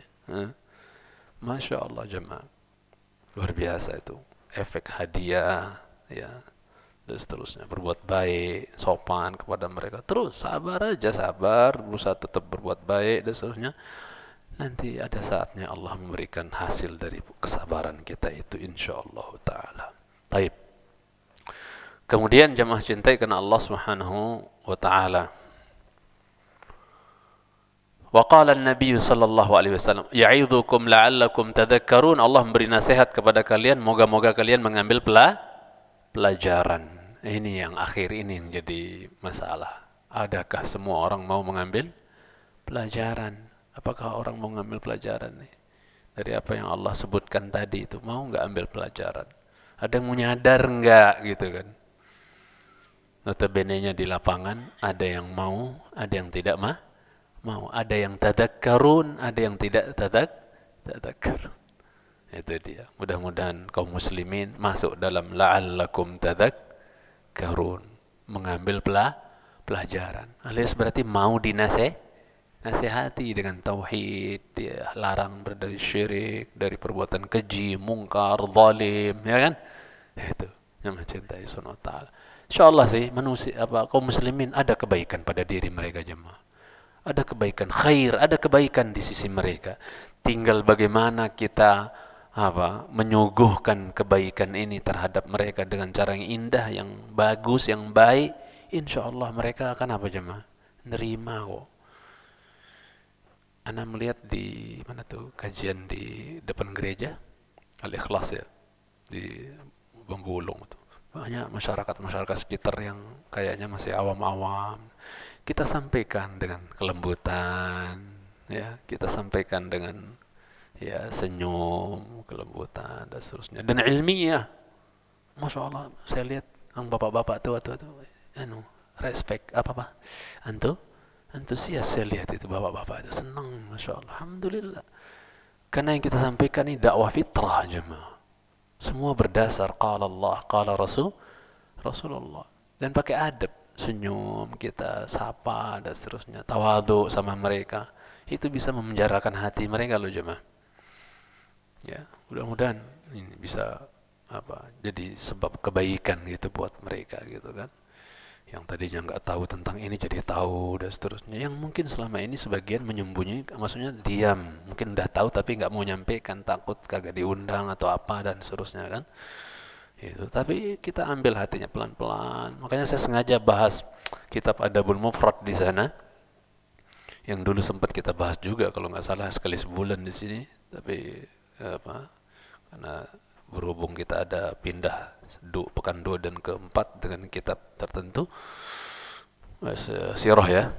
Masya Allah jemaah, luar biasa itu efek hadiah ya dan seterusnya, berbuat baik, sopan kepada mereka, terus sabar aja, sabar, berusaha tetap berbuat baik dan seterusnya. Nanti ada saatnya Allah memberikan hasil dari kesabaran kita itu insyaallah taala. Taib. Kemudian jemaah cintai karena Allah Subhanahu wa taala. Wa qala an-nabiy sallallahu alaihi wasallam, "Ya'idzukum la'allakum tadhakkarun." Allah memberi nasihat kepada kalian, moga-moga kalian mengambil pelajaran. Ini yang akhir ini yang jadi masalah. Adakah semua orang mau mengambil pelajaran? Apakah orang mau mengambil pelajaran nih? Dari apa yang Allah sebutkan tadi itu, mau nggak ambil pelajaran? Ada yang mau nyadar nggak gitu kan? Notabene-nya di lapangan ada yang mau, ada yang tidak mau. Ada yang tadakkarun, ada yang tidak tadakkar. Itu dia. Mudah-mudahan kaum muslimin masuk dalam la'allakum tadakkarun, mengambil pelajaran. Alias berarti mau dinasehati dengan tauhid, dia larang dari syirik, dari perbuatan keji, mungkar, zalim, ya kan? Itu yang mencintai Subhanahu wa taala. Insyaallah sih manusia kaum muslimin ada kebaikan pada diri mereka jemaah. Ada kebaikan khair, ada kebaikan di sisi mereka. Tinggal bagaimana kita menyuguhkan kebaikan ini terhadap mereka dengan cara yang indah, yang bagus, yang baik. Insyaallah mereka akan apa jemaah? Nerima kok. Ana melihat di mana tuh kajian di depan gereja Al-Ikhlas ya, di Bembulung tuh. Banyak masyarakat sekitar yang kayaknya masih awam-awam. Kita sampaikan dengan kelembutan, ya, kita sampaikan dengan ya senyum, kelembutan dan seterusnya, dan ilmiah. Masya Allah, saya lihat yang bapak-bapak tua tuh, respect antusias, saya lihat itu bapak-bapak itu senang, masya Allah, alhamdulillah. Karena yang kita sampaikan ini dakwah fitrah jemaah. Semua berdasar qala Allah, qala Rasulullah, dan pakai adab, senyum, kita sapa dan seterusnya, tawadhu sama mereka. Itu bisa memenjarakan hati mereka loh jemaah. Ya, mudah-mudahan ini bisa jadi sebab kebaikan gitu buat mereka gitu kan. Yang tadinya nggak tahu tentang ini jadi tahu dan seterusnya. Yang mungkin selama ini sebagian menyembunyi, maksudnya diam, mungkin udah tahu tapi nggak mau nyampaikan, takut kagak diundang atau apa dan seterusnya kan. Itu. Tapi kita ambil hatinya pelan-pelan. Makanya saya sengaja bahas kitab Adabul Mufrad di sana. Yang dulu sempat kita bahas juga kalau nggak salah sekali sebulan di sini. Tapi karena berhubung kita ada pindah pekan 2 dan keempat dengan kitab tertentu sirah ya,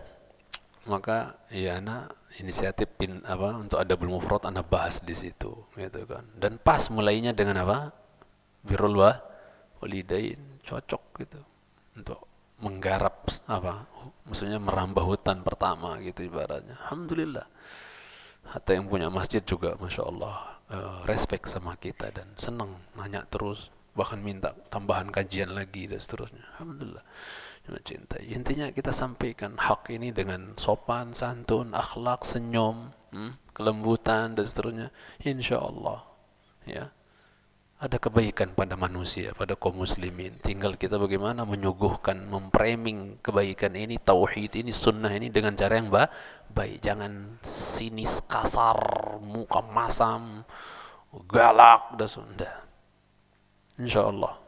maka ya anak inisiatif untuk Adabul Mufrad anak bahas di situ gitu kan. Dan pas mulainya dengan birrul walidain, cocok gitu untuk menggarap maksudnya merambah hutan pertama gitu ibaratnya. Alhamdulillah, hatta yang punya masjid juga masya Allah respect sama kita dan senang nanya terus, bahkan minta tambahan kajian lagi dan seterusnya. Alhamdulillah, mencintai. Intinya kita sampaikan hak ini dengan sopan, santun, akhlak, senyum, kelembutan dan seterusnya. Insya Allah ya ada kebaikan pada manusia, pada kaum muslimin. Tinggal kita bagaimana menyuguhkan, memframing kebaikan ini, tauhid ini, sunnah ini dengan cara yang baik. Jangan sinis, kasar, muka masam, galak dan sunda. Insya Allah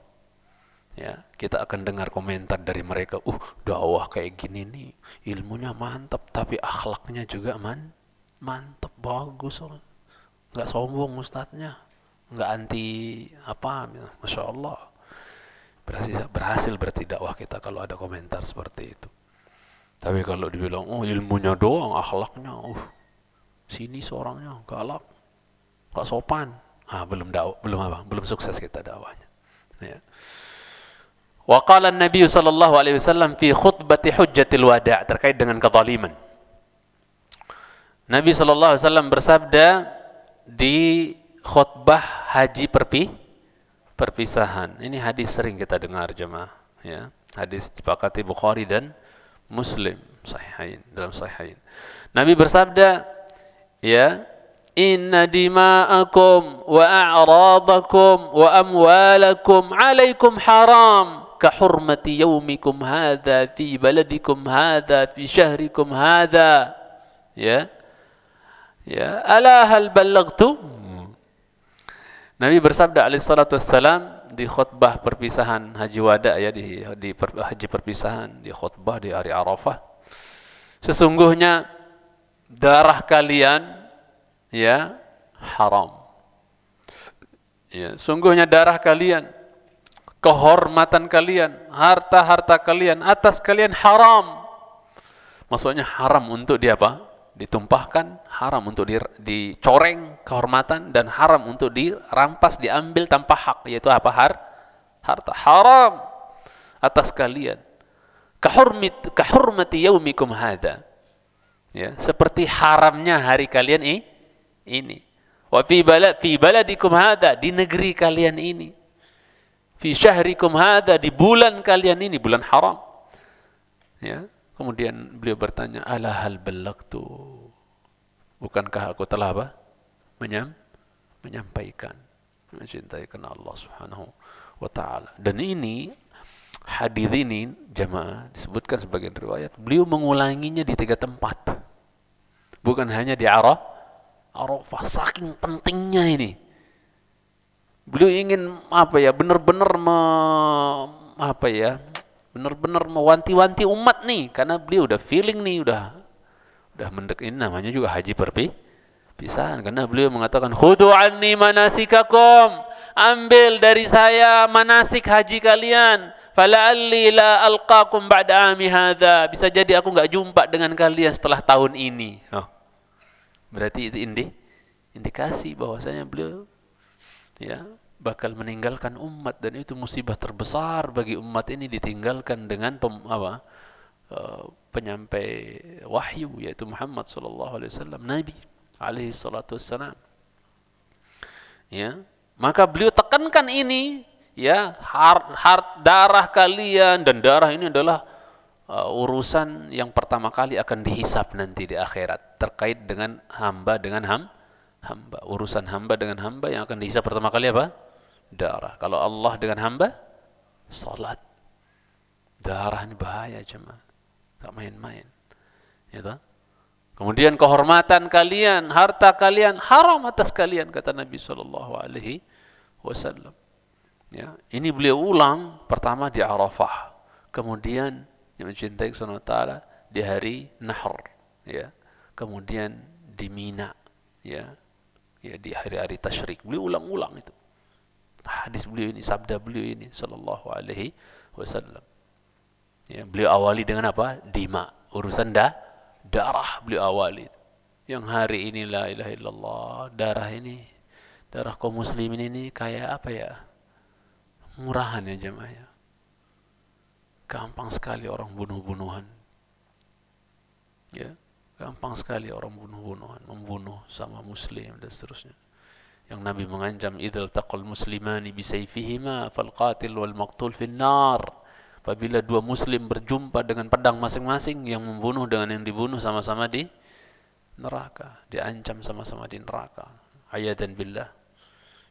ya kita akan dengar komentar dari mereka, dakwah kayak gini nih, ilmunya mantap, tapi akhlaknya juga mantap, bagus, nggak sombong ustadznya. nggak anti apa, masya Allah. Berhasil berarti dakwah kita kalau ada komentar seperti itu. Tapi kalau dibilang, oh ilmunya doang, akhlaknya, sini seorangnya galak, gak sopan, belum sukses kita dakwahnya. Ya. Wa qala an-nabiy sallallahu alaihi wasallam fi khutbati hujjatil wada' terkait dengan kezaliman. Nabi sallallahu alaihi wasallam bersabda di khutbah haji perpisahan. Ini hadis sering kita dengar jemaah, ya. Hadis disepakati Bukhari dan Muslim dalam sahihain. Nabi bersabda, ya, inna dima'akum wa a'radakum wa amwalakum 'alaikum haram ka hurmati yaumikum hadza fi baladikum hadza fi syahrikum hadza. Ya. Ya, ala hal ballaghtu? Nabi bersabda alaihi salatu wassalam di khutbah perpisahan haji wada, ya, di haji perpisahan, di khutbah di hari Arafah. Sesungguhnya darah kalian, ya, haram. Ya, sungguhnya darah kalian, kehormatan kalian, harta-harta kalian, atas kalian haram. Maksudnya haram untuk ditumpahkan, haram untuk dicoreng kehormatan, dan haram untuk dirampas, diambil tanpa hak, yaitu apa? Harta haram atas kalian. Kahurmati yaumikum hadza. Ya, seperti haramnya hari kalian ini. Wa fi baladikum hadza, di negeri kalian ini. Fi syahrikum hadza, di bulan kalian ini, bulan haram. Ya. Kemudian beliau bertanya, ala hal ballagtu, bukankah aku telah menyampaikan, mencintai karena Allah Subhanahu wa taala. Dan ini hadis ini jemaah disebutkan sebagai riwayat, beliau mengulanginya di 3 tempat. Bukan hanya di Arafah, saking pentingnya ini. Beliau ingin benar-benar mewanti-wanti umat nih, karena beliau udah feeling nih, udah ini namanya juga haji perpisahan, karena beliau mengatakan khudu anni manasikakum, ambil dari saya manasik haji kalian, fala'alli la alqakum ba'da ami hadza, bisa jadi aku nggak jumpa dengan kalian setelah tahun ini. Berarti itu indikasi bahwasanya beliau, ya, bakal meninggalkan umat, dan itu musibah terbesar bagi umat ini, ditinggalkan dengan penyampai wahyu, yaitu Muhammad sallallahu alaihi wasallam, Nabi alaihi salatu wassalam. Ya, maka beliau tekankan ini, ya, darah kalian, dan darah ini adalah urusan yang pertama kali akan dihisab nanti di akhirat, terkait dengan hamba dengan hamba. Urusan hamba dengan hamba yang akan dihisab pertama kali apa? Darah. Kalau Allah dengan hamba, salat. Darah ini bahaya jemaah, tak main-main. Ya, kemudian kehormatan kalian, harta kalian haram atas kalian, kata Nabi sallallahu alaihi wasallam. Ya, ini beliau ulang pertama di Arafah, kemudian yang mencintai Subhanahu wa taala di hari Nahr, ya. Kemudian di Mina, ya. Ya, di hari-hari tasyrik. Beliau ulang-ulang itu. Hadis beliau ini, sabda beliau ini sallallahu alaihi wasallam. Ya, beliau awali dengan apa? Dima, urusan darah beliau awali. Yang hari ini la ilaha illallah, darah ini, darah kaum muslimin ini kayak apa ya? Murahan ya jemaah ya. Gampang sekali orang bunuh-bunuhan. Ya, gampang sekali orang bunuh-bunuhan, membunuh sama muslim dan seterusnya. Yang Nabi mengancam, idzal taqal muslimani bisayfihima fal qatil wal maqtul fin nar. Apabila 2 muslim berjumpa dengan pedang masing-masing, yang membunuh dengan yang dibunuh sama-sama di neraka, diancam sama-sama di neraka. Ayadan billah,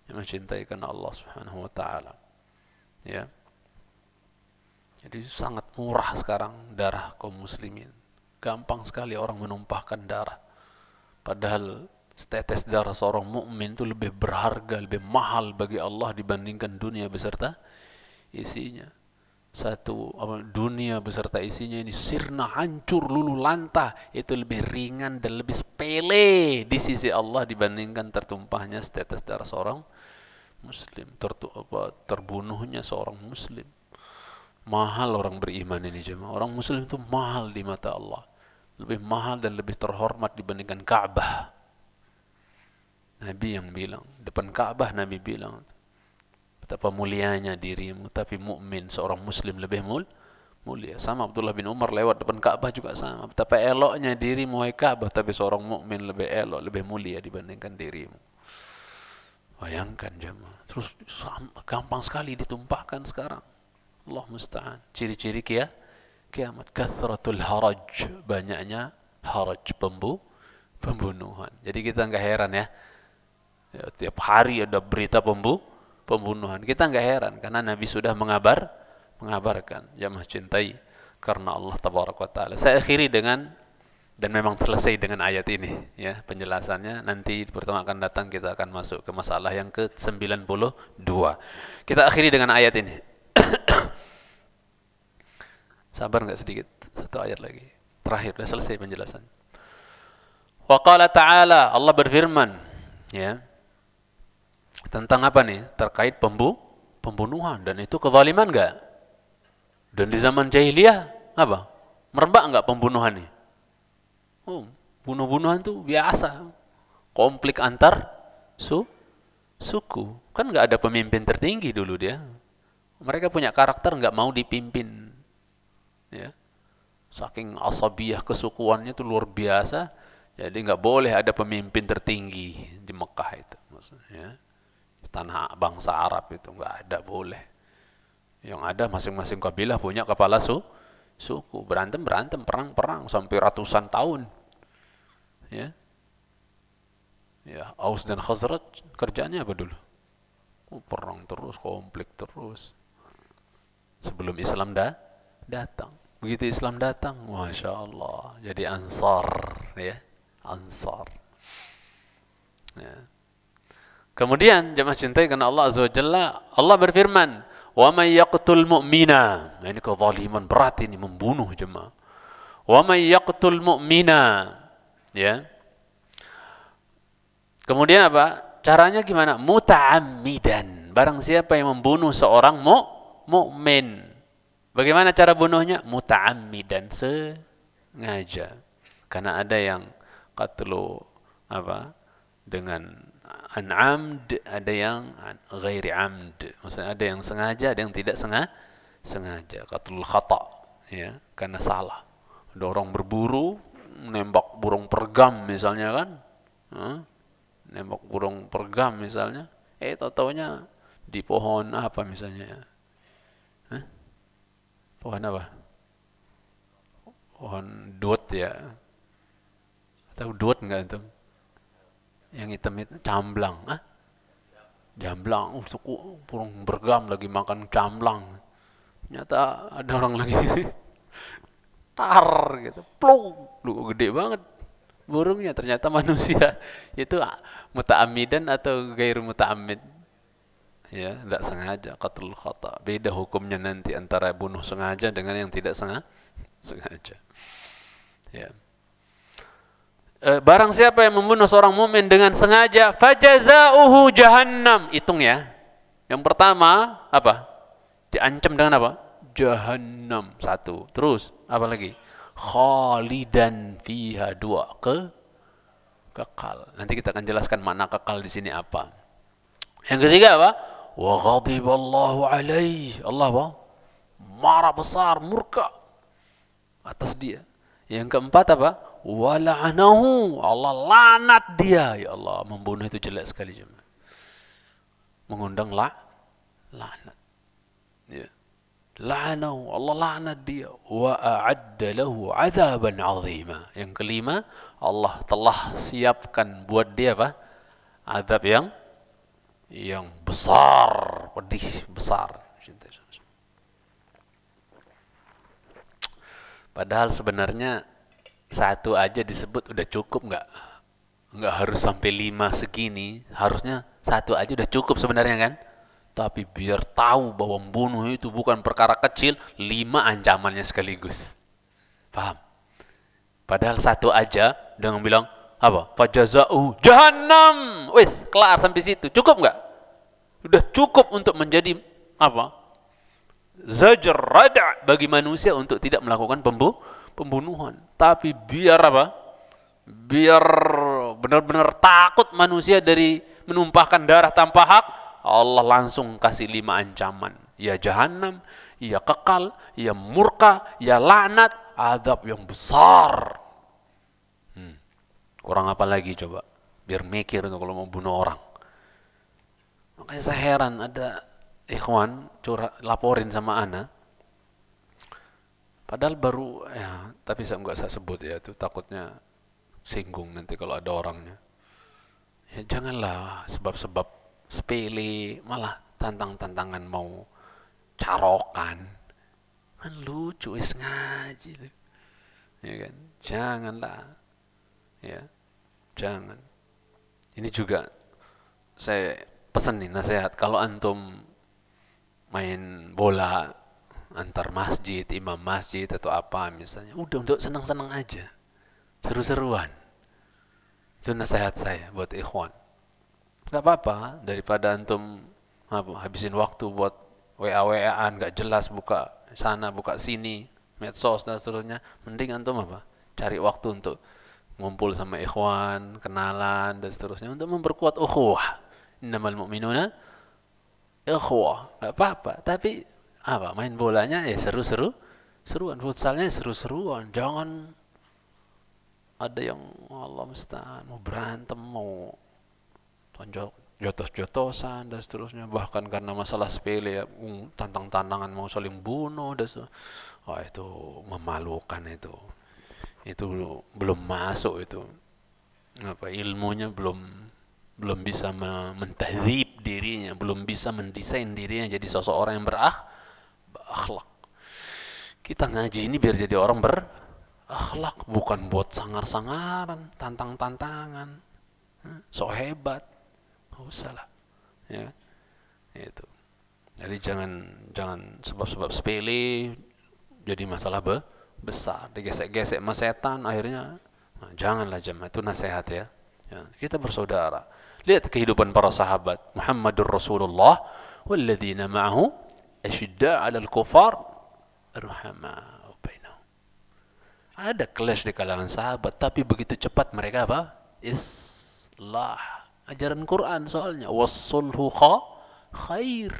yang mencintai karena Allah Subhanahu wa taala. Ya. Jadi sangat murah sekarang darah kaum muslimin. Gampang sekali orang menumpahkan darah. Padahal setetes darah seorang mukmin itu lebih berharga, lebih mahal bagi Allah dibandingkan dunia beserta isinya. Dunia beserta isinya ini sirna, hancur, luluh lantah, itu lebih ringan dan lebih sepele di sisi Allah dibandingkan tertumpahnya setetes darah seorang Muslim, terbunuhnya seorang Muslim. Mahal orang beriman ini jemaah. Orang Muslim itu mahal di mata Allah. Lebih mahal dan lebih terhormat dibandingkan Ka'bah. Nabi yang bilang, depan Ka'bah Nabi bilang, betapa mulianya dirimu, tapi mukmin seorang Muslim lebih mulia. Sama Abdullah bin Umar lewat depan Ka'bah juga sama. Betapa eloknya dirimu hai Ka'bah, tapi seorang mukmin lebih elok, lebih mulia dibandingkan dirimu. Bayangkan jemaah. Terus gampang sekali ditumpahkan sekarang. Allah musta'an. Ciri-ciri kiamat. Kathratul haraj. Banyaknya haraj, pembunuhan. Jadi kita enggak heran ya. Tiap hari ada berita pembunuhan. Kita enggak heran karena Nabi sudah mengabarkan. Jamaah cintai karena Allah tabaraka wa taala. Saya akhiri dengan, dan memang selesai dengan ayat ini ya penjelasannya. Nanti di pertemuan akan datang kita akan masuk ke masalah yang ke-92. Kita akhiri dengan ayat ini. Sabar enggak sedikit? Satu ayat lagi. Terakhir sudah selesai penjelasan. Wa qala ta'ala, Allah berfirman ya. Tentang apa nih? Terkait pembunuhan, dan itu kezaliman enggak? Dan di zaman jahiliyah apa? Merebak enggak pembunuhan nih? Oh, bunuh-bunuhan tuh biasa. Konflik antar suku. Kan enggak ada pemimpin tertinggi dulu dia. Mereka punya karakter enggak mau dipimpin. Ya. Saking asabiyah kesukuannya itu luar biasa. Jadi enggak boleh ada pemimpin tertinggi di Mekah itu maksudnya. Tanah bangsa Arab itu enggak ada boleh. Yang ada masing-masing kabilah punya kepala suku, berantem, perang sampai ratusan tahun. Ya. Ya, Aus dan Khazraj kerjanya apa dulu? Perang terus, konflik terus. Sebelum Islam datang. Begitu Islam datang, Masya Allah, jadi Ansar, ya, Ansar. Ya. Kemudian jemaah cintai karena Allah Azza wa Jalla, Allah berfirman, "Wa may yaqtul mu'mina." Nah, ini kezaliman berat ini, membunuh jemaah. "Wa may yaqtul mu'mina." Ya. Kemudian apa? Caranya gimana? Muta'ammidan. Barang siapa yang membunuh seorang mukmin. Bagaimana cara bunuhnya? Muta'ammidan, sengaja. Karena ada yang qatlu apa? Dengan an-amd, ada yang ghairi amd. Maksudnya ada yang sengaja, ada yang tidak sengaja. Qatlul khata, ya, karena salah. Ada orang berburu, nembak burung pergam misalnya kan. Nembak burung pergam misalnya. Tahu-taunya di pohon apa misalnya? Pohon apa? Pohon dut ya. Tahu dut enggak itu? Yang hitam itu camblang, Jamblang, suku burung bergam lagi makan camblang. Ternyata ada orang lagi tar gitu, plung, gede banget burungnya, ternyata manusia. Itu muta'ammidan atau gairu muta'ammid? Ya, tidak sengaja, qatlul khata. Beda hukumnya nanti antara bunuh sengaja dengan yang tidak sengaja. Ya. Barang siapa yang membunuh seorang mukmin dengan sengaja, fajazauhu jahannam. Hitung ya. Yang pertama apa? Diancam dengan apa? Jahannam. Satu. Terus apa lagi? Khalidan fiha. Dua. Kekal. Nanti kita akan jelaskan makna kekal di sini apa. Yang ketiga apa? Wa ghadiballahu alaihi. Allah apa? Marah besar, murka atas dia. Yang keempat apa? Wa la'anahu. Allah laknat dia. Ya Allah, membunuh itu jelek sekali jemaah. Mengundang laknat. Ya. La'anahu, Allah laknat dia. Wa a'adda lahu 'adzaban 'azima. Yang kelima, Allah telah siapkan buat dia apa? Azab yang besar, pedih, besar. Padahal sebenarnya satu aja disebut udah cukup nggak harus sampai 5 segini, harusnya satu aja udah cukup sebenarnya kan. Tapi biar tahu bahwa membunuh itu bukan perkara kecil, 5 ancamannya sekaligus. Paham? Padahal satu aja dengan bilang apa? Fajaza'u jahannam. Wis, kelar sampai situ. Cukup nggak? Sudah cukup untuk menjadi apa? Zajr rada' bagi manusia untuk tidak melakukan pembunuhan. Tapi biar apa? Biar benar-benar takut manusia dari menumpahkan darah tanpa hak, Allah langsung kasih 5 ancaman. Ya jahanam, ya kekal, ya murka, ya laknat, azab yang besar. Kurang apa lagi coba? Biar mikir tuh kalau mau bunuh orang. Makanya saya heran ada ikhwan laporin sama ana. Padahal baru ya, tapi saya nggak saya sebut ya, itu takutnya singgung nanti kalau ada orangnya. Ya janganlah sebab-sebab sepele malah tantang-tantangan mau carokan. Kan lucu is ngaji. Ya kan? Janganlah. Ya. Jangan. Ini juga saya pesan nih nasihat, kalau antum main bola antar masjid, imam masjid atau apa misalnya, udah untuk senang-senang aja, seru-seruan. Itu nasihat saya buat ikhwan. Gak apa-apa daripada antum habisin waktu buat WA-WA-an gak jelas, buka sana buka sini, medsos dan seterusnya. Mending antum apa? Cari waktu untuk ngumpul sama ikhwan, kenalan dan seterusnya untuk memperkuat ukhuwah. Innamal mu'minuna ikhwah. Enggak apa-apa, tapi apa? Main bolanya ya seruan, futsalnya seru-seruan. Jangan ada yang Allah musta'an mau berantem, mau tonjok jotos-jotosan dan seterusnya, bahkan karena masalah sepele ya, tantang-tantangan mau saling bunuh dan itu memalukan itu. Itu belum masuk itu apa, ilmunya belum bisa mentahdzib dirinya, belum bisa mendesain dirinya jadi sosok orang yang berakhlak. Kita ngaji ini biar jadi orang berakhlak, bukan buat sangar-sangaran, tantang-tantangan, sok hebat, nggak usah lah, ya itu. Jadi jangan sebab-sebab sepele jadi masalah besar, digesek-gesek sama setan akhirnya. Nah, janganlah jemaah, itu nasihat ya. Kita bersaudara. Lihat kehidupan para sahabat. Muhammadur Rasulullah walladzina ma'ahu asyidda 'alal kufar ruhama'u bainahum. Ada clash di kalangan sahabat, tapi begitu cepat mereka apa? Islah. Ajaran Quran soalnya wassulhu khair.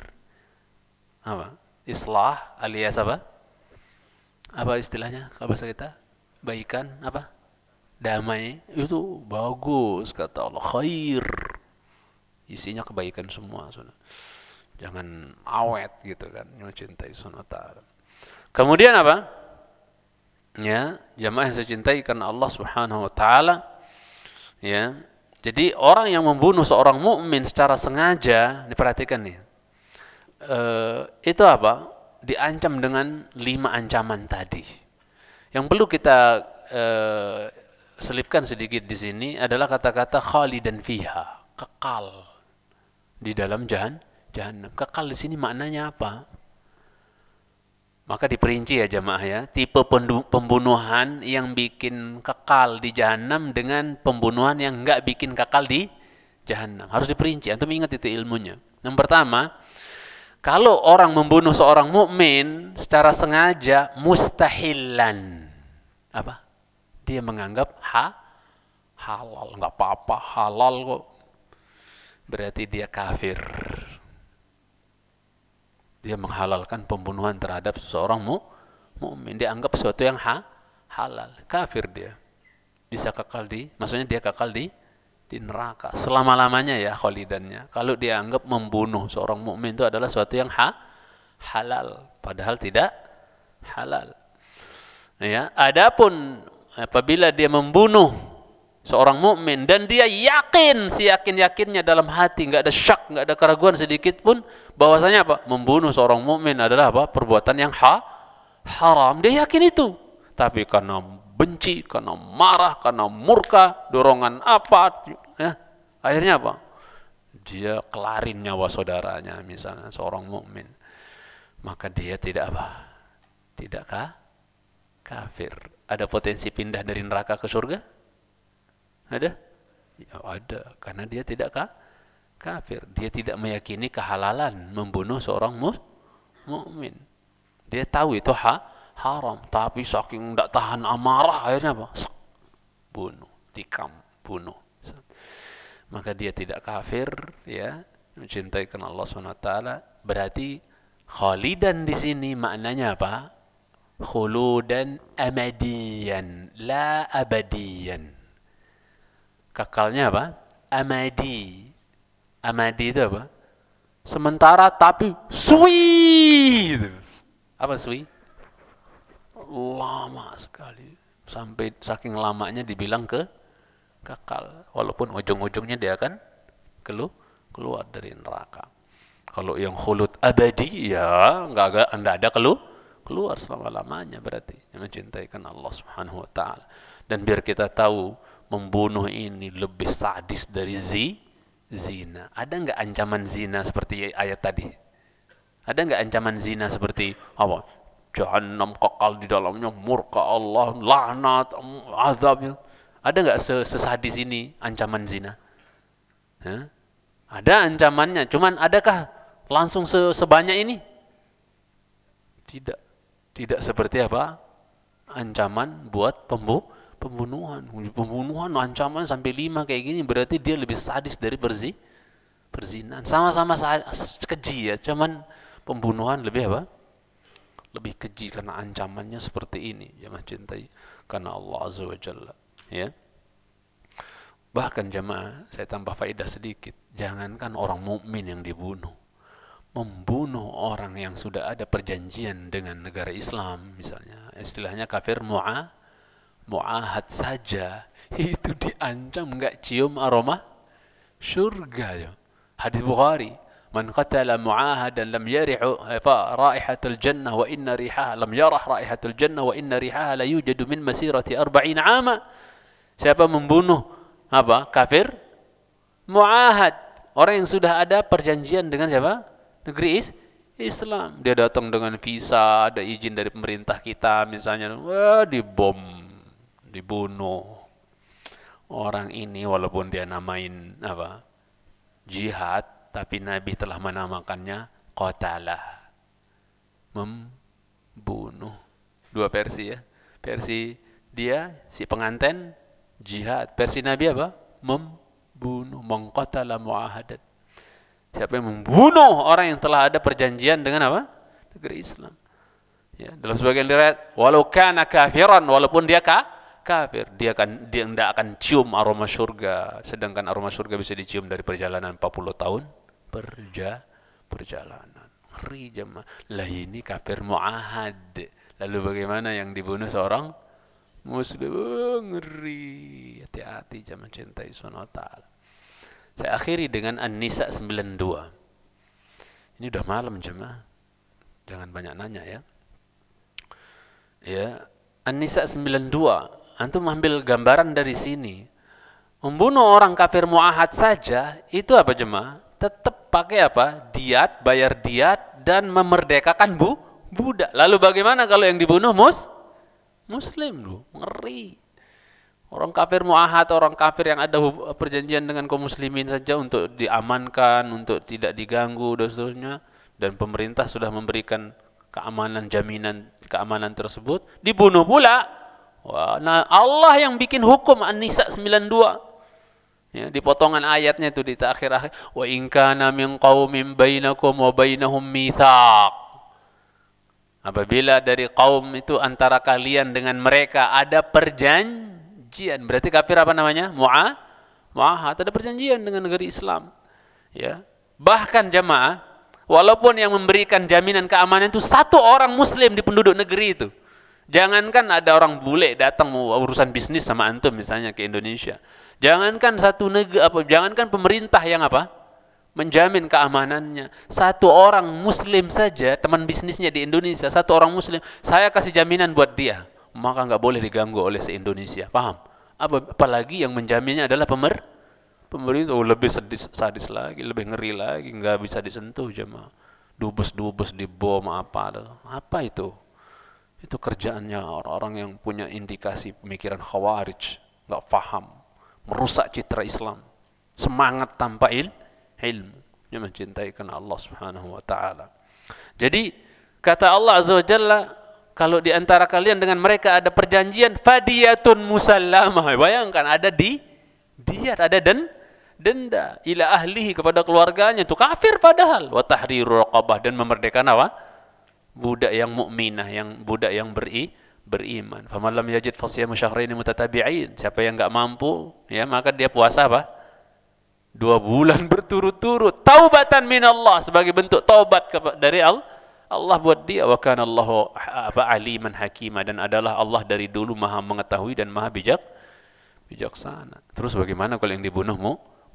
Apa? Islah alias apa? Apa istilahnya kalau bahasa kita? Baikan apa? Damai itu bagus kata Allah, khair. Isinya kebaikan semua. Jangan awet gitu kan, mencintai sunnah ta'ala. Kemudian apa? Ya, jamaah yang saya cintai karena Allah Subhanahu wa taala. Ya. Jadi orang yang membunuh seorang mukmin secara sengaja, diperhatikan nih. Itu apa? Diancam dengan 5 ancaman tadi. Yang perlu kita selipkan sedikit di sini adalah kata-kata khalidan fiha, kekal di dalam jahannam. Kekal di sini maknanya apa? Maka diperinci ya jamaah ya, tipe pembunuhan yang bikin kekal di jahannam dengan pembunuhan yang enggak bikin kekal di jahannam. Harus diperinci, antum ingat itu ilmunya. Yang pertama, kalau orang membunuh seorang mukmin secara sengaja, mustahilan. Apa? Dia menganggap halal, enggak apa-apa, halal kok. Berarti dia kafir. Dia menghalalkan pembunuhan terhadap seseorang mukmin. Dia anggap sesuatu yang halal. Kafir dia. Bisa kekal maksudnya dia kekal di neraka selama-lamanya ya, khalidannya. Kalau dia anggap membunuh seorang mukmin itu adalah sesuatu yang halal, padahal tidak halal. Ya, adapun apabila dia membunuh seorang mukmin dan dia yakin, yakinnya dalam hati, nggak ada syak, nggak ada keraguan sedikit pun bahwasanya apa? Membunuh seorang mukmin adalah apa? Perbuatan yang haram. Dia yakin itu. Tapi karena benci, karena marah, karena murka, dorongan apa, ya, akhirnya apa? Dia kelarin nyawa saudaranya, misalnya seorang mukmin. Maka dia tidak apa? Tidakkah kafir? Ada potensi pindah dari neraka ke surga? Ada? Ya, ada, karena dia tidak kafir. Dia tidak meyakini kehalalan membunuh seorang mukmin. Dia tahu itu haram, tapi saking tidak tahan amarah akhirnya apa? Bunuh, tikam, bunuh. Maka dia tidak kafir, ya, mencintai karena Allah SWT. Berarti khalidan di sini maknanya apa? Khuludan amadiyan, la abadiyan. Kekalnya apa? Amadi. Amadi itu apa? Sementara tapi suwi. Apa suwi? Lama sekali. Sampai saking lamanya dibilang kekal. Walaupun ujung-ujungnya dia akan keluar dari neraka. Kalau yang khulud abadi, ya nggak ada keluar selama-lamanya berarti. Yang mencintai Allah Subhanahu wa taala. Dan biar kita tahu membunuh ini lebih sadis dari zina. Ada nggak ancaman zina seperti ayat tadi? Ada nggak ancaman zina seperti apa? Jahannam kekal di dalamnya, murka Allah, laknat, azabnya. Ada nggak sesadis ini ancaman zina? Hah? Ada ancamannya, cuman adakah langsung sebanyak ini? Tidak. Tidak seperti apa? Ancaman buat pembunuhan. Pembunuhan ancaman sampai 5 kayak gini, berarti dia lebih sadis dari perzinahan. Sama-sama keji ya, cuman pembunuhan lebih apa? Lebih keji karena ancamannya seperti ini. Jemaah cintai karena Allah Azza wa Jalla, ya. Bahkan jemaah, saya tambah faedah sedikit. Jangankan orang mukmin yang dibunuh, membunuh orang yang sudah ada perjanjian dengan negara Islam, misalnya, istilahnya kafir mu'ahad saja, itu diancam nggak cium aroma surga ya. Hadis Bukhari, man qatala mu'ahadan lam yarihu raihatul jannah wa inna rihaha lam yarah raihatul jannah wa inna rihaha la yujadu min masirati 40 ama. Siapa membunuh apa? Kafir mu'ahad, orang yang sudah ada perjanjian dengan siapa? Negeri Islam. Dia datang dengan visa, ada izin dari pemerintah kita misalnya, wah, dibom, dibunuh. Orang ini walaupun dia namain apa? Jihad, tapi Nabi telah menamakannya qatalah, membunuh. Dua versi ya. Versi dia si pengantin jihad, versi Nabi apa? Membunuh, mengqatala mu'ahadan. Siapa yang membunuh orang yang telah ada perjanjian dengan apa? Negeri Islam. Ya, dalam sebagian riwayat, walau kana kafiran, walaupun dia kafir, dia tidak akan cium aroma surga. Sedangkan aroma surga bisa dicium dari perjalanan 40 tahun perjalanan. Ngeri jemaah. Lah ini kafir mu'ahad. Lalu bagaimana yang dibunuh seorang muslim? Ngeri. Hati-hati jemaah cintai Subhanahu wa taala. Saya akhiri dengan An-Nisa 92. Ini udah malam jemaah. Jangan banyak nanya ya. Ya, An-Nisa 92. Antum ambil gambaran dari sini. Membunuh orang kafir mu'ahad saja itu apa jemaah? Tetap pakai apa? Diat, bayar diat dan memerdekakan budak. Lalu bagaimana kalau yang dibunuh muslim lu? Ngeri. Orang kafir mu'ahad, orang kafir yang ada perjanjian dengan kaum muslimin saja untuk diamankan, untuk tidak diganggu dan seterusnya, dan pemerintah sudah memberikan keamanan, jaminan keamanan tersebut, dibunuh pula. Wah, nah Allah yang bikin hukum An-Nisa 92. Ya, di potongan ayatnya itu di akhir-akhir, wa in kana min qaumin bainakum wa bainahum mitsaq. Apabila dari kaum itu antara kalian dengan mereka ada perjanjian, berarti kafir apa namanya? Mu'ahad, ada perjanjian dengan negeri Islam. Ya. Bahkan jemaah, walaupun yang memberikan jaminan keamanan itu satu orang muslim di penduduk negeri itu. Jangankan ada orang bule datang mau urusan bisnis sama antum misalnya ke Indonesia. Jangankan satu negara jangankan pemerintah yang apa? Menjamin keamanannya. Satu orang muslim saja, teman bisnisnya di Indonesia, satu orang muslim, saya kasih jaminan buat dia, maka nggak boleh diganggu oleh se-Indonesia. Paham? Apalagi yang menjaminnya adalah pemerintah. Lebih sadis lagi, lebih ngeri lagi, nggak bisa disentuh jemaah. Dubes dibom apa itu? Itu kerjaannya orang-orang yang punya indikasi pemikiran khawarij, nggak paham, merusak citra Islam, semangat tanpa ilmu, yang mencintai karena Allah Subhanahu wa taala. Jadi kata Allah Azza wa Jalla, kalau di antara kalian dengan mereka ada perjanjian, fadiyatun musallamah. Bayangkan ada diat, ada denda ila ahlihi, kepada keluarganya, itu kafir padahal. Wa tahriru raqabah, dan memerdekakan apa? Budak yang mukminah, yang budak yang beriman. Faman lam yajid fasiyamu syahraini mutatabi'ain. Siapa yang enggak mampu, ya maka dia puasa apa? 2 bulan berturut-turut. Taubatan minallah, sebagai bentuk taubat dari Allah buat dia. Wa kana Allahu aliman hakima, dan adalah Allah dari dulu maha mengetahui dan maha bijaksana. Terus bagaimana kalau yang dibunuh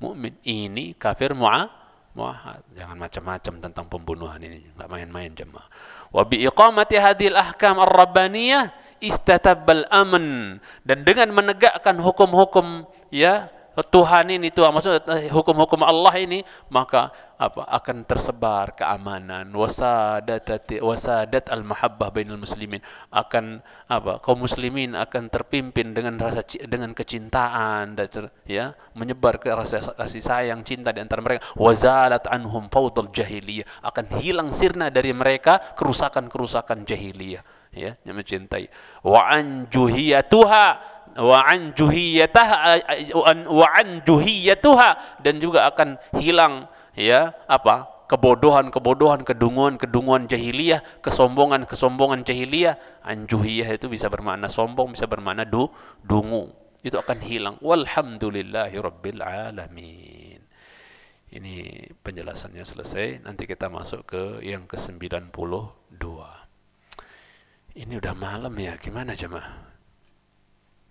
mukmin? Ini kafir muahad. Jangan macam-macam tentang pembunuhan ini, enggak main-main jemaah. Wa bi iqamati hadhil ahkam ar-rabbaniyah istatabbal aman, dan dengan menegakkan hukum-hukum ya Tuhan ini, itu maksudnya hukum-hukum Allah ini, maka akan tersebar keamanan, wasadat al-mahabbah bainal muslimin, akan kaum muslimin akan terpimpin dengan kecintaan, dan ya menyebar ke rasa kasih sayang, cinta di antara mereka. Wazalat anhum fawdal jahiliyah, akan hilang sirna dari mereka kerusakan-kerusakan jahiliyah, ya, yang mencintai. Wa anjuhiyatuha, wa an juhiyatuha, dan juga akan hilang ya kebodohan-kebodohan, kedunguan jahiliyah, kesombongan jahiliyah. Anjuhiyah itu bisa bermakna sombong, bisa bermakna dungu. Itu akan hilang. Walhamdulillahi rabbil alamin. Ini penjelasannya selesai. Nanti kita masuk ke yang ke-92. Ini udah malam ya, gimana jemaah?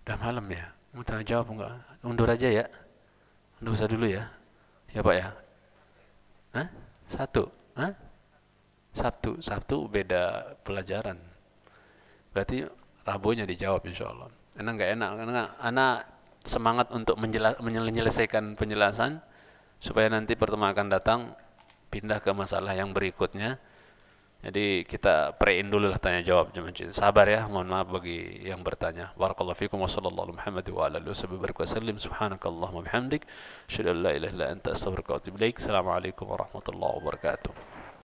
Udah malam ya, mau tanya jawab enggak? Undur aja ya, undur usah dulu ya, ya Pak ya. Hah? Sabtu beda pelajaran, berarti Rabunya dijawab insya Allah. Karena enggak enak, karena anak semangat untuk menyelesaikan penjelasan supaya nanti pertemuan akan datang pindah ke masalah yang berikutnya. Jadi kita prein dulu lah tanya jawab, sabar ya, mohon maaf bagi yang bertanya. Barakallahu fikum wa sallallahu alaihi Muhammad wa ala alihi wasallam. Subhanakallahumma bihamdik, asyhadu an la ilaha illa anta, astaghfiruka wa atubu ilaik. Assalamualaikum warahmatullahi wabarakatuh.